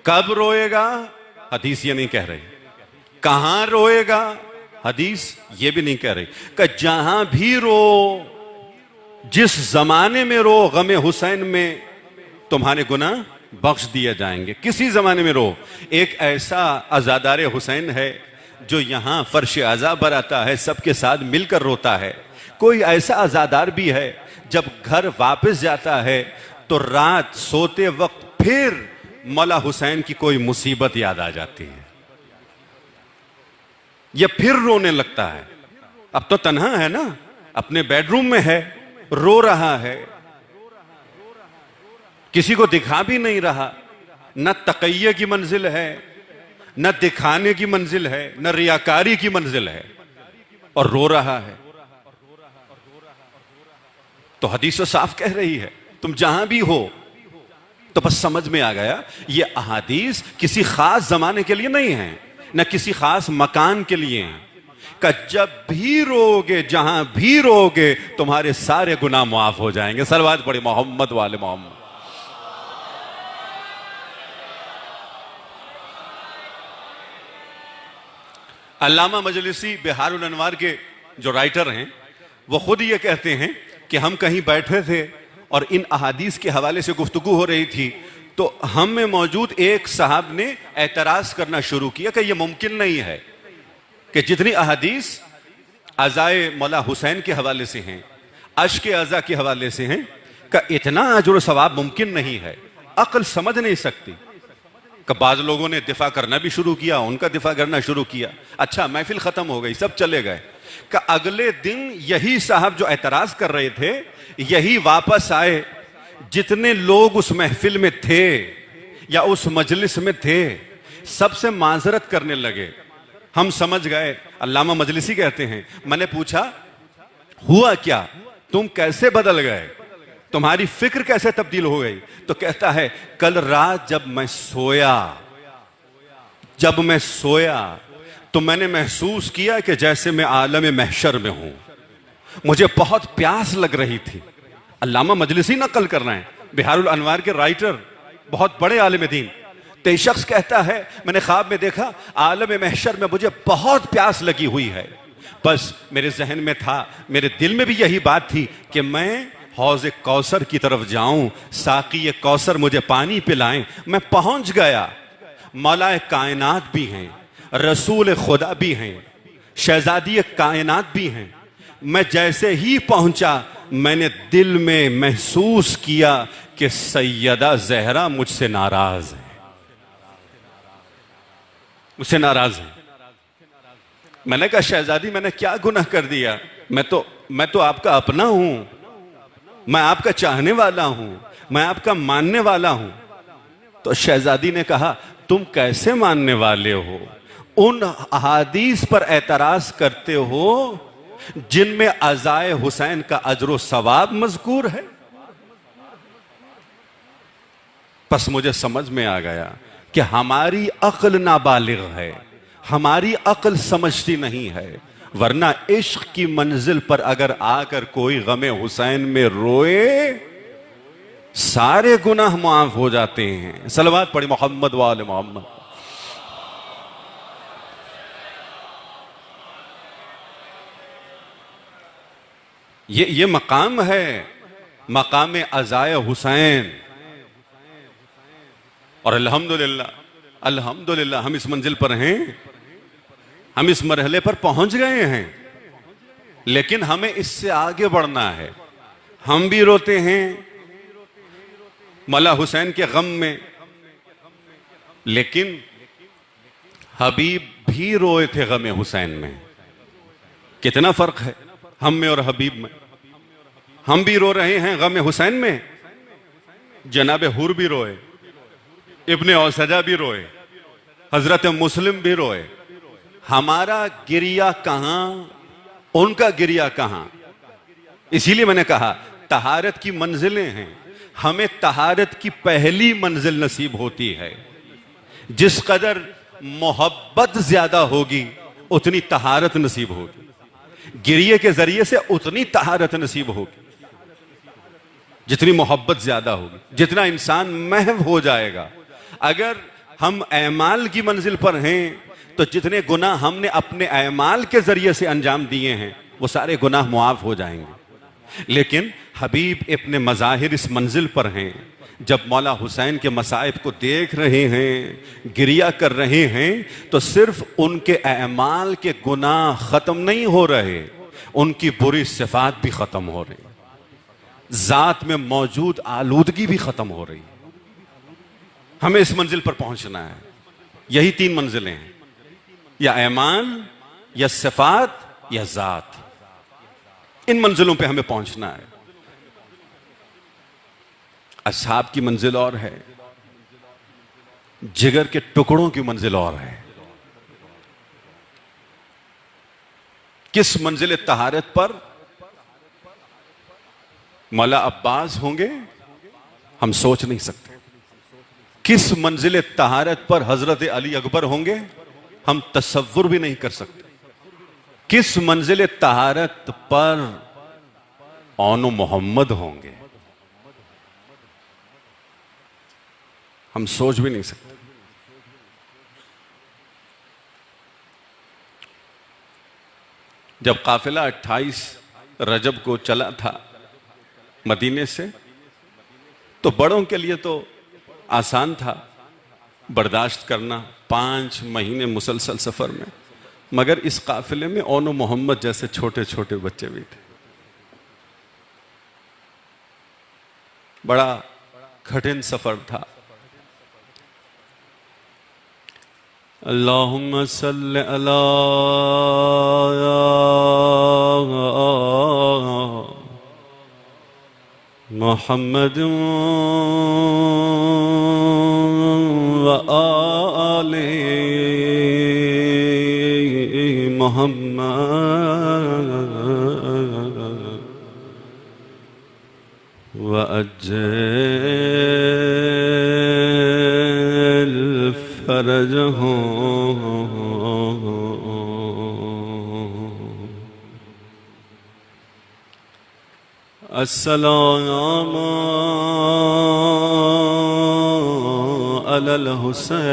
कब रोएगा हदीस ये नहीं कह रही, कहां रोएगा हदीस ये भी नहीं कह रही, कि जहां भी रो, जिस जमाने में रो, गमे हुसैन में तुम्हारे गुनाह बख्श दिए जाएंगे। किसी जमाने में रो। एक ऐसा अजादार हुसैन है जो यहां फर्श अज़ा पर आता है, सबके साथ मिलकर रोता है। कोई ऐसा अजादार भी है जब घर वापस जाता है तो रात सोते वक्त फिर मौला हुसैन की कोई मुसीबत याद आ जाती है, यह फिर रोने लगता है। अब तो तन्हा है ना, अपने बेडरूम में है, रो रहा है, किसी को दिखा भी नहीं रहा, न तकैये की मंजिल है, न दिखाने की मंजिल है, न रियाकारी की मंजिल है, और रो रहा है। तो हदीस साफ कह रही है तुम जहां भी हो। तो बस समझ में आ गया, ये अहादीस किसी खास जमाने के लिए नहीं है, न किसी खास मकान के लिए है, कि जब भी रोगे, जहां भी रोगे, तुम्हारे सारे गुनाह माफ हो जाएंगे। सलवात पढ़ी मोहम्मद वाले मोहम्मद। अल्लामा मजलिसी बिहारुल अनवार के जो राइटर हैं, वो खुद ये कहते हैं कि हम कहीं बैठे थे और इन अहादीस के हवाले से गुफ्तगू हो रही थी, तो हम में मौजूद एक साहब ने एतराज करना शुरू किया कि यह मुमकिन नहीं है कि जितनी अहादीस अज़ाए मौला हुसैन के हवाले से हैं, अश्क अज़ा के हवाले से हैं, का इतना अजर व सवाब मुमकिन नहीं है, अक्ल समझ नहीं सकती। कि बाज़ लोगों ने दिफा करना भी शुरू किया, उनका दिफा करना शुरू किया। अच्छा, महफिल खत्म हो गई, सब चले गए। कि अगले दिन यही साहब जो एतराज कर रहे थे, यही वापस आए। जितने लोग उस महफिल में थे या उस मजलिस में थे, सबसे माजरत करने लगे। हम समझ गए। अल्लामा मजलिसी कहते हैं, मैंने पूछा हुआ क्या, तुम कैसे बदल गए, तुम्हारी फिक्र कैसे तब्दील हो गई? तो कहता है, कल रात जब मैं सोया तो मैंने महसूस किया कि जैसे मैं आलम महशर में हूं, मुझे बहुत प्यास लग रही थी। अल्लामा मजलिसी नकल कर रहे हैं, बिहारुल अनवार के राइटर, बहुत बड़े आलिम दीन। तो शख्स कहता है, मैंने ख्वाब में देखा आलम महशर में मुझे बहुत प्यास लगी हुई है। बस मेरे जहन में था, मेरे दिल में भी यही बात थी कि मैं हौज़ कौसर की तरफ जाऊं, साक़ी कौसर मुझे पानी पिलाएं। मैं पहुंच गया। मौला कायनात भी हैं, रसूल खुदा भी हैं, शहजादी कायनात भी हैं। मैं जैसे ही पहुंचा, मैंने दिल में महसूस किया कि सैयदा ज़हरा मुझसे नाराज है, मुझसे नाराज है। मैंने कहा, शहजादी मैंने क्या गुनाह कर दिया? मैं तो आपका अपना हूं, मैं आपका चाहने वाला हूं, मैं आपका मानने वाला हूं। तो शहजादी ने कहा, तुम कैसे मानने वाले हो? उन अहादीस पर एतराज करते हो जिनमें अज़ाए हुसैन का अजर सवाब मज़कूर है। बस मुझे समझ में आ गया कि हमारी अक्ल नाबालिग है, हमारी अक्ल समझती नहीं है। वरना इश्क की मंजिल पर अगर आकर कोई गमे हुसैन में रोए, सारे गुनाह माफ हो जाते हैं। सलवात पढ़ी मोहम्मद वाले मोहम्मद। ये मकाम है, मकाम अज़ाए हुसैन। और अल्हम्दुलिल्लाह, अल्हम्दुलिल्लाह हम इस मंजिल पर हैं, हम इस मरहले पर पहुंच गए हैं। लेकिन हमें इससे आगे बढ़ना है। हम भी रोते हैं मौला हुसैन के गम में, लेकिन हबीब भी रोए थे गम हुसैन में। कितना फर्क है हम में और हबीब में। हम भी रो रहे हैं गम हुसैन में, जनाब हुर भी रोए, इब्ने औसजा भी रोए, हजरत मुस्लिम भी रोए। हमारा गिरिया कहां, उनका गिरिया कहां। इसीलिए मैंने कहा तहारत की मंजिलें हैं। हमें तहारत की पहली मंजिल नसीब होती है। जिस कदर मोहब्बत ज्यादा होगी उतनी तहारत नसीब होगी, गिरिए के जरिए से उतनी तहारत नसीब होगी। जितनी मोहब्बत ज्यादा होगी, जितना इंसान महव हो जाएगा। अगर हम ऐमाल की मंजिल पर हैं तो जितने गुनाह हमने अपने ऐमाल के जरिए से अंजाम दिए हैं वो सारे गुनाह मुआफ हो जाएंगे। लेकिन हबीब इब्ने मज़ाहिर इस मंजिल पर हैं, जब मौला हुसैन के मसाइब को देख रहे हैं, गिरिया कर रहे हैं, तो सिर्फ उनके ऐमाल के गुनाह खत्म नहीं हो रहे, उनकी बुरी सिफात भी खत्म हो रही, जात में मौजूद आलूदगी भी खत्म हो रही। हमें इस मंजिल पर पहुंचना है। यही 3 मंजिलें हैं, या ऐमान, या सिफात, या जात। इन मंजिलों पे हमें पहुंचना है। असहाब की मंजिल और है, जिगर के टुकड़ों की मंजिल और है। किस मंजिल तहारत पर मौला अब्बास होंगे हम सोच नहीं सकते। किस मंजिल तहारत पर हजरत अली अकबर होंगे हम तसव्वुर भी नहीं कर सकते। किस मंजिल तहारत पर औनो मोहम्मद होंगे हम सोच भी नहीं सकते। जब काफिला 28 रजब को चला था मदीने से, तो बड़ों के लिए तो आसान था बर्दाश्त करना 5 महीने मुसलसल सफर में, मगर इस काफिले में औनो मोहम्मद जैसे छोटे छोटे बच्चे भी थे। बड़ा कठिन सफर था। अल्लाहुम्मा सल्लि अला मुहम्मद व आले मुहम्मद व अज्जल फरजहु। अस्सलामु अलल हुसैन।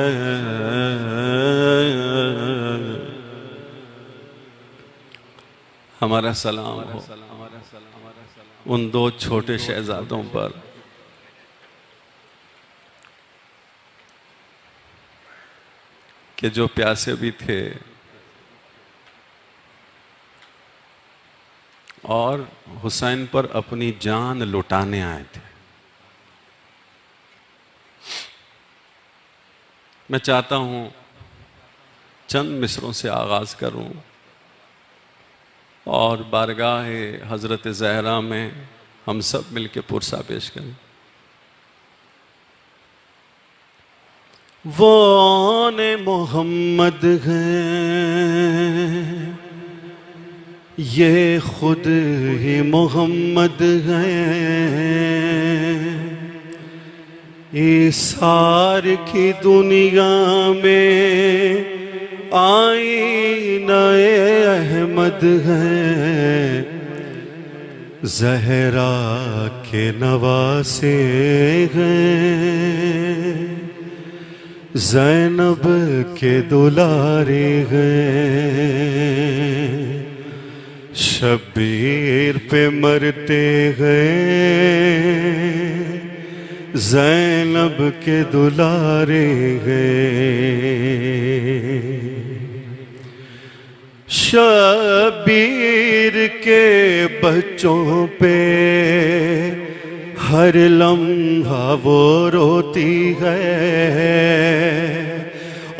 हमारा सलाम हो उन 2 छोटे शहजादों पर कि जो प्यासे भी थे और हुसैन पर अपनी जान लुटाने आए थे। मैं चाहता हूं चंद मिसरों से आगाज करूं और बारगाह हजरत ज़हरा में हम सब मिलके पुरसा पेश करें। वो ने मोहम्मद हैं, ये खुद ही मोहम्मद हैं। इसार की दुनिया में आईना-ए अहमद हैं। ज़हरा के नवासे हैं, ज़ैनब के दुलारे हैं। शब्बीर पे मरते गए, ज़ैनब के दुलारे गए। शब्बीर के बच्चों पे हर लम्हा वो रोती है।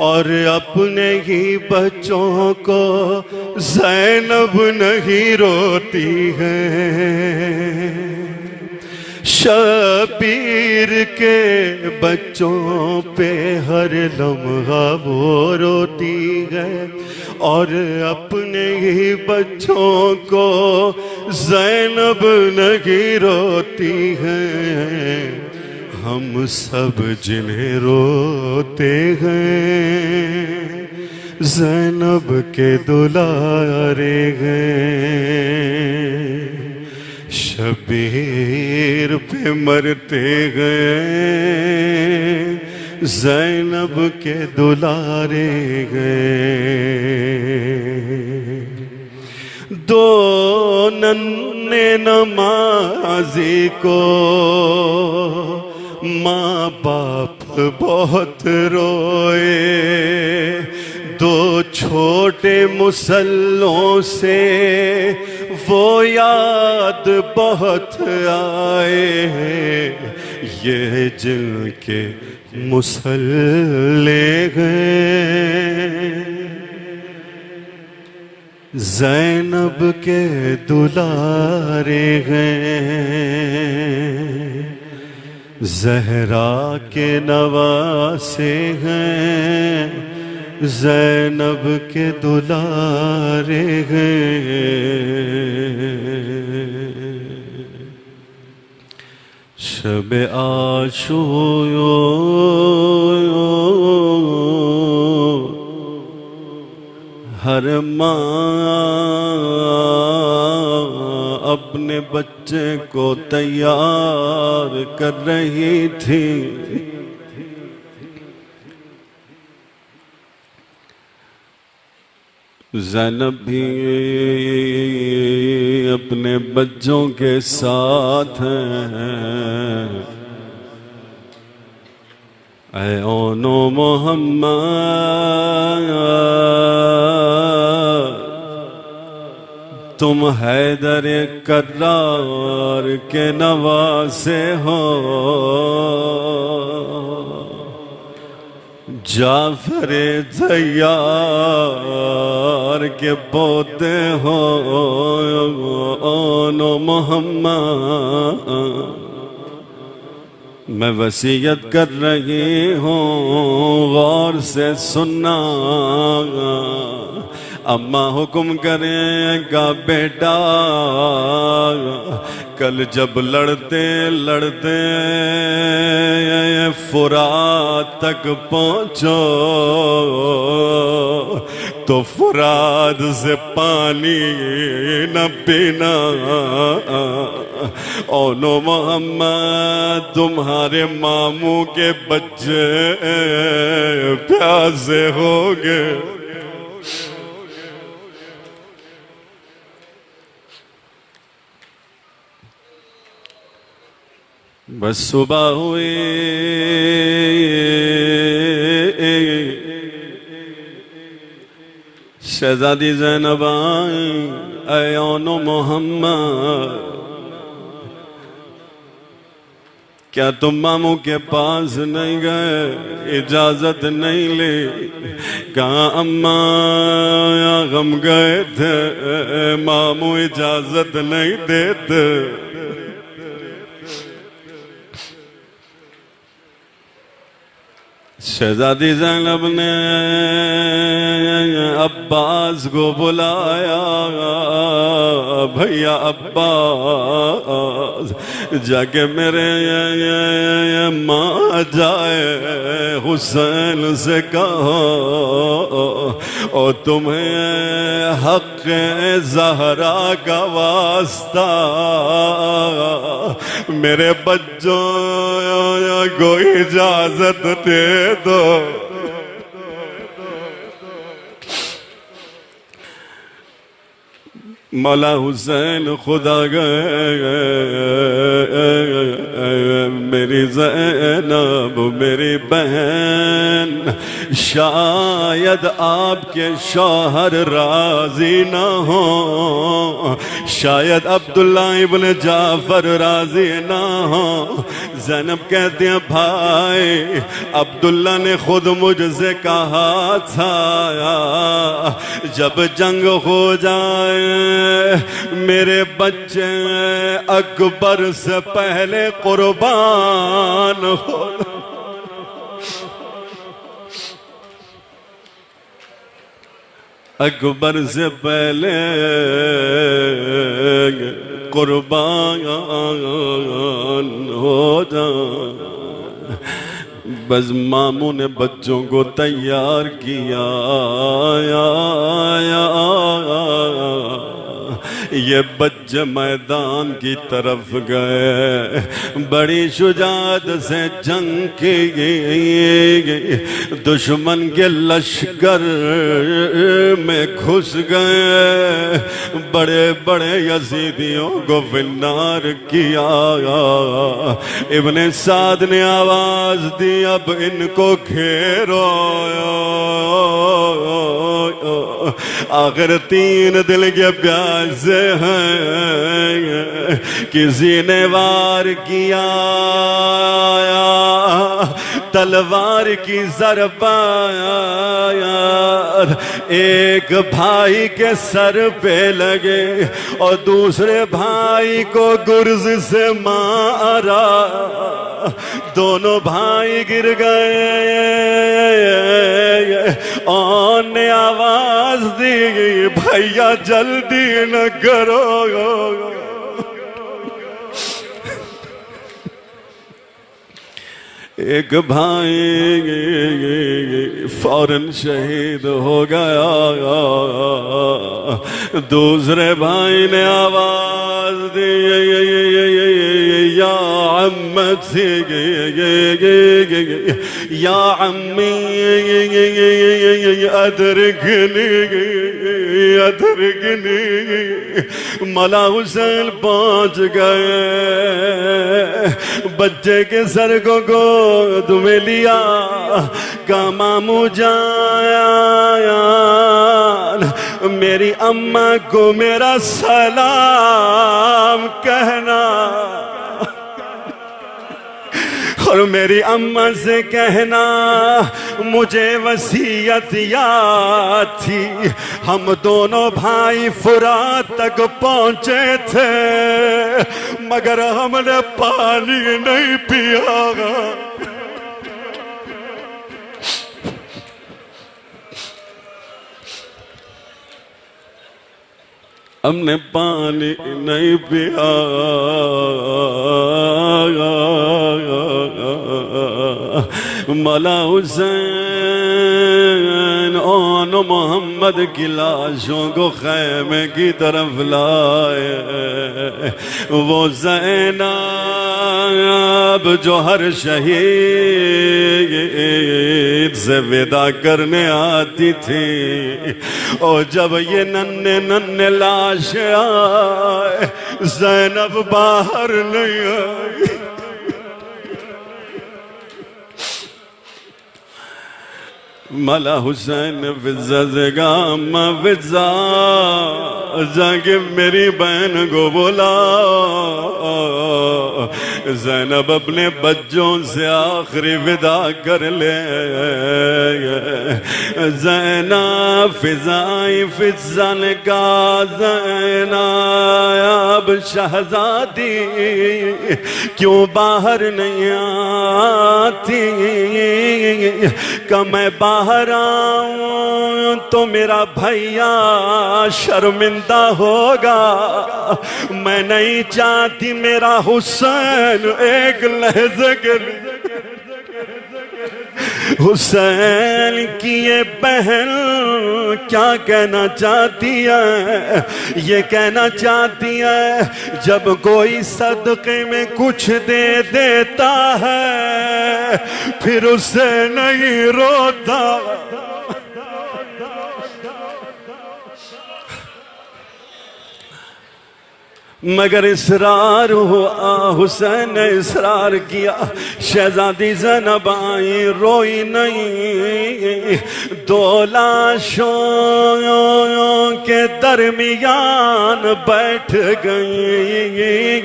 और अपने ही बच्चों को ज़ैनब नहीं रोती है। शबीर के बच्चों पे हर लम्हा वो रोती है और अपने ही बच्चों को ज़ैनब नहीं रोती है। हम सब जिन्हें रोते हैं ज़ैनब के दुलारे हैं। शबीर पे मरते गए ज़ैनब के दुलारे गए। दो नन्हे नमाज़ी को माँ बाप बहुत रोए। दो छोटे मुसल्लों से वो याद बहुत आए हैं। ये जिनके मुसल्ले हैं ज़ैनब के दुलारे हैं। ज़हरा के नवासे हैं ज़ैनब के दुलारे हैं। शब आशूरा हर माँ अपने बच्चे को तैयार कर रही थी। ज़ैनब भी अपने बच्चों के साथ हैं। ऐ ओनो मोहम्मद तुम हैदर कर्रार के नवासे हो। जाफर तैयार के पोते हो। ओनो मोहम्मद मैं वसीयत कर रही हूँ गौर से सुनना। अम्मा हुक्म करेगा बेटा कल जब लड़ते लड़ते फुरात तक पहुँचो तो फुरात से पानी न पीना। ओनो मोहम्मद तुम्हारे मामू के बच्चे प्यासे हो गए। बस सुबह हुई शहजादी ज़ैनब आई। ऐ ओनो मोहम्मद क्या तुम मामू के पास नहीं गए? इजाजत नहीं ली? कहा अम्मा हम गए थे मामू इजाजत नहीं देते। शहजादी ज़ैनब ने अब्बास को बुलाया। भैया अब्बास जाके मेरे माँ जाए हुसैन से कहो और तुम्हें हक़ ज़हरा का वास्ता मेरे बच्चों को इजाजत दे दो। मौला हुसैन खुदा गए मेरी ज़ैनब मेरी बहन शायद आपके शौहर राजी न हो, शायद अब्दुल्ला इब्न जाफर राजी न हो। ज़ैनब कहते हैं भाई अब्दुल्ला ने खुद मुझसे कहा था जब जंग हो जाए मेरे बच्चे अकबर से पहले कुर्बान हो। अकबर से पहले कुर्बान हो जा। बस मामू ने बच्चों को तैयार किया, ये बच्चे मैदान की तरफ गए, बड़ी शुजात से जंग की, दुश्मन के लश्कर में घुस गए, बड़े बड़े यजीदियों को फिन्नार किया। इब्ने साद ने आवाज दी अब इनको घेरो। आखिर 3 दिल के प्यासे हैं, किसी ने वार किया तलवार की ज़रबा, एक भाई के सर पे लगे और दूसरे भाई को गुर्ज से मारा, दोनों भाई गिर गए और ने आवाज दी भैया जल्दी न करो। एक भाई फौरन शहीद हो गया, दूसरे भाई ने आवाज दी या अम्मती या अम्मी अदरकनी अदरकनी। मौला हुसैन पहुंच गए, बच्चे के सर को गोद में लिया, का मामू जान मेरी अम्मा को मेरा सलाम कहना और मेरी अम्मा से कहना मुझे वसीयत याद थी, हम दोनों भाई फुरात तक पहुंचे थे मगर हमने पानी नहीं पिया। हमने पानी नहीं पिया। मौला हुसैन और मोहम्मद की लाशों को खैमे की तरफ लाए। वो ज़ैनब जो हर शहीद से विदा करने आती थी, और जब ये नन्हे नन्हे लाश आए ज़ैनब बाहर नहीं आई। मौला हुसैन फिजा जगा फिजा जाके मेरी बहन को बोला। ज़ैनब अपने बच्चों से आखिरी विदा कर ले। ज़ैनब फिजाई फिजा ने कहा ज़ैनब शहजादी क्यों बाहर नहीं आती? कि मैं बाहर आऊं तो मेरा भैया शर्मिंदा होगा, मैं नहीं चाहती मेरा हुसैन एक लहजे के लिए हुसैन की ये बहन क्या कहना चाहती है? ये कहना चाहती है जब कोई सदक़े में कुछ दे देता है फिर उसे नहीं रोता। मगर इसरार हुआ, हुसैन ने इसरार किया। शहजादी ज़ैनब आई, रोई नहीं। दो लाशों के दरमियान बैठ गई।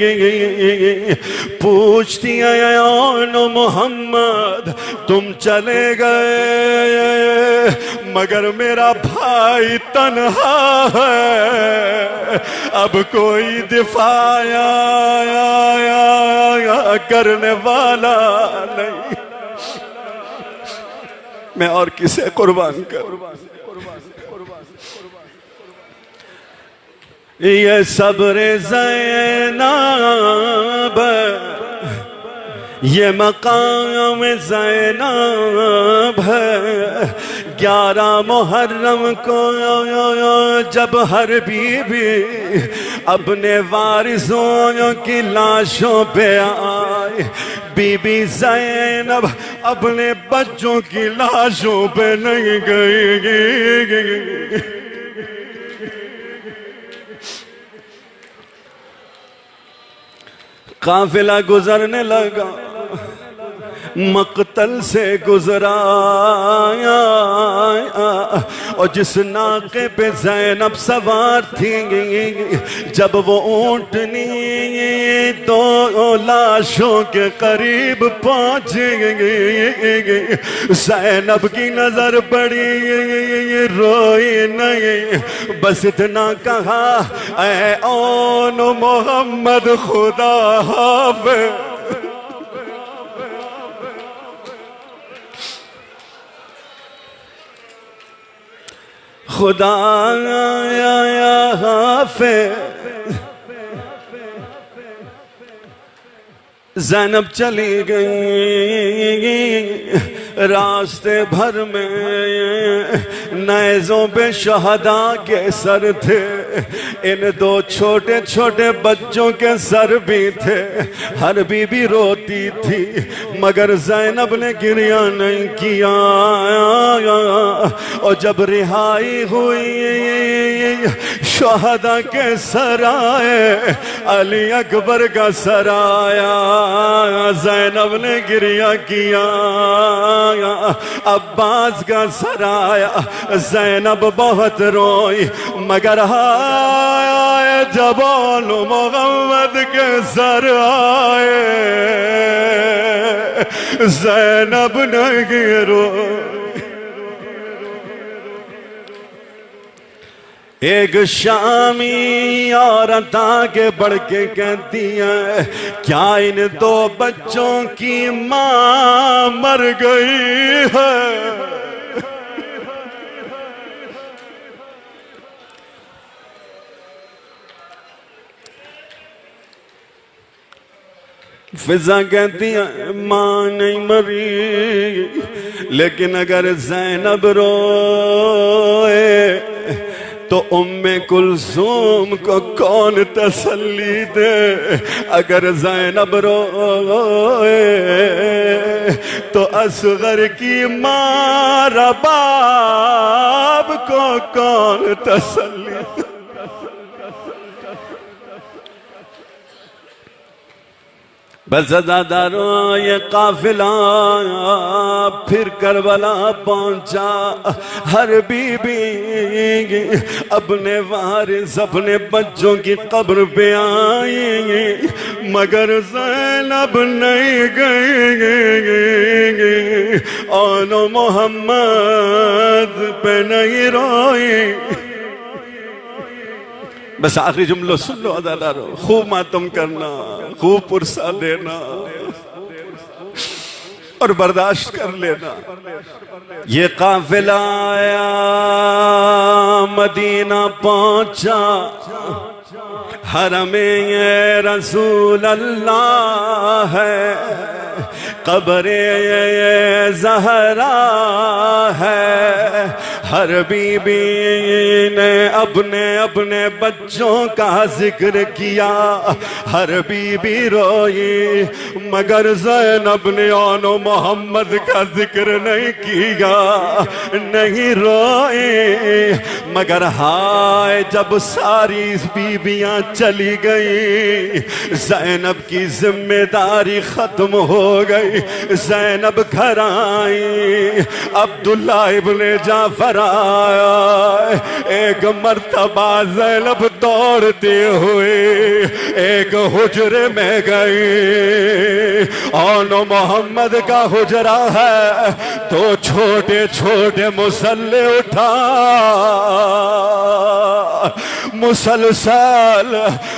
पूछती है ओ मोहम्मद तुम चले गए मगर मेरा भाई तन्हा है, अब कोई दिफाया करने वाला नहीं, मैं और किसे कुर्बान करूं। ये सब्र ज़ैनब, ये मकाम ज़ैनब है। 11 मुहर्रम को जब हर बीबी अपने वारिसों की लाशों पे आए, बीबी ज़ैनब अपने बच्चों की लाशों पे नहीं गई। काफिला गुजरने लगा, मक्तल से गुजरा, और जिस नाके पे ज़ैनब सवार थी, जब वो ऊंटनी दो लाशों के करीब पहुंच गई, ज़ैनब की नजर पड़ी, रोई नहीं, बस इतना कहा ऐ ओन मोहम्मद खुदा हाफ़िज़। खुदा हाफ़िज़। ज़ैनब चली गई, रास्ते भर में नेज़ों पे शहदा के सर थे, इन दो छोटे छोटे बच्चों के सर भी थे। हर बीबी रोती थी मगर ज़ैनब ने गिरिया नहीं किया। और जब रिहाई हुई शहदा के सर आए, अली अकबर का सर आया, ज़ैनब ने गिरिया किया। अब्बास का सर आया, ज़ैनब बहुत रोई, मगर हाय जवान मोहम्मद के सर आए, ज़ैनब नहीं रोई। एक शामी औरत आगे बढ़ के कहती है, क्या इन दो बच्चों की माँ मर गई है? फिजा कहती है माँ नहीं मरी, लेकिन अगर ज़ैनब रोए तो उम्मे कुलसूम को कौन तसल्ली दे? अगर ज़ैनब रोए तो असगर की माँ रबाब को कौन तसल्ली दे? बस ज़्यादा ये काफिला फिर करबला पहुंचा। हर बीबी अपने वारिस अपने बच्चों की कब्र पे आई, मगर ज़ैनब नहीं गई। और मोहम्मद पे नहीं रोई। बस आखिरी जुमलो सुन लो अदादारो, खूब मातम करना, खूब पुरसा देना और बर्दाश्त कर लेना। ये काफिला आया, मदीना पहुंचा, हरमे ये रसूल अल्लाह है, कब्रे ये ज़हरा है, हर बीबी ने अपने अपने बच्चों का जिक्र किया, हर बीबी रोई, मगर ज़ैनब ने आनो मोहम्मद का जिक्र नहीं किया, नहीं रोई। मगर हाय जब सारी बीबियां चली गई, ज़ैनब की जिम्मेदारी खत्म हो गई। ज़ैनब घर आई, अब्दुल्ला इब्ने जाफर आया। एक मर्तबा ज़ैनब दौड़ते हुए एक हुजरे में गई, और मोहम्मद का हुजरा है, तो छोटे छोटे मुसल्ले उठा, मुसलसल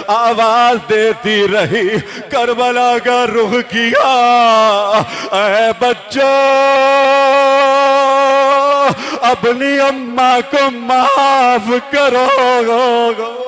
आवाज देती रही, करबला का रुख किया, ऐ बच्चों अपनी अम्मा को माफ करो।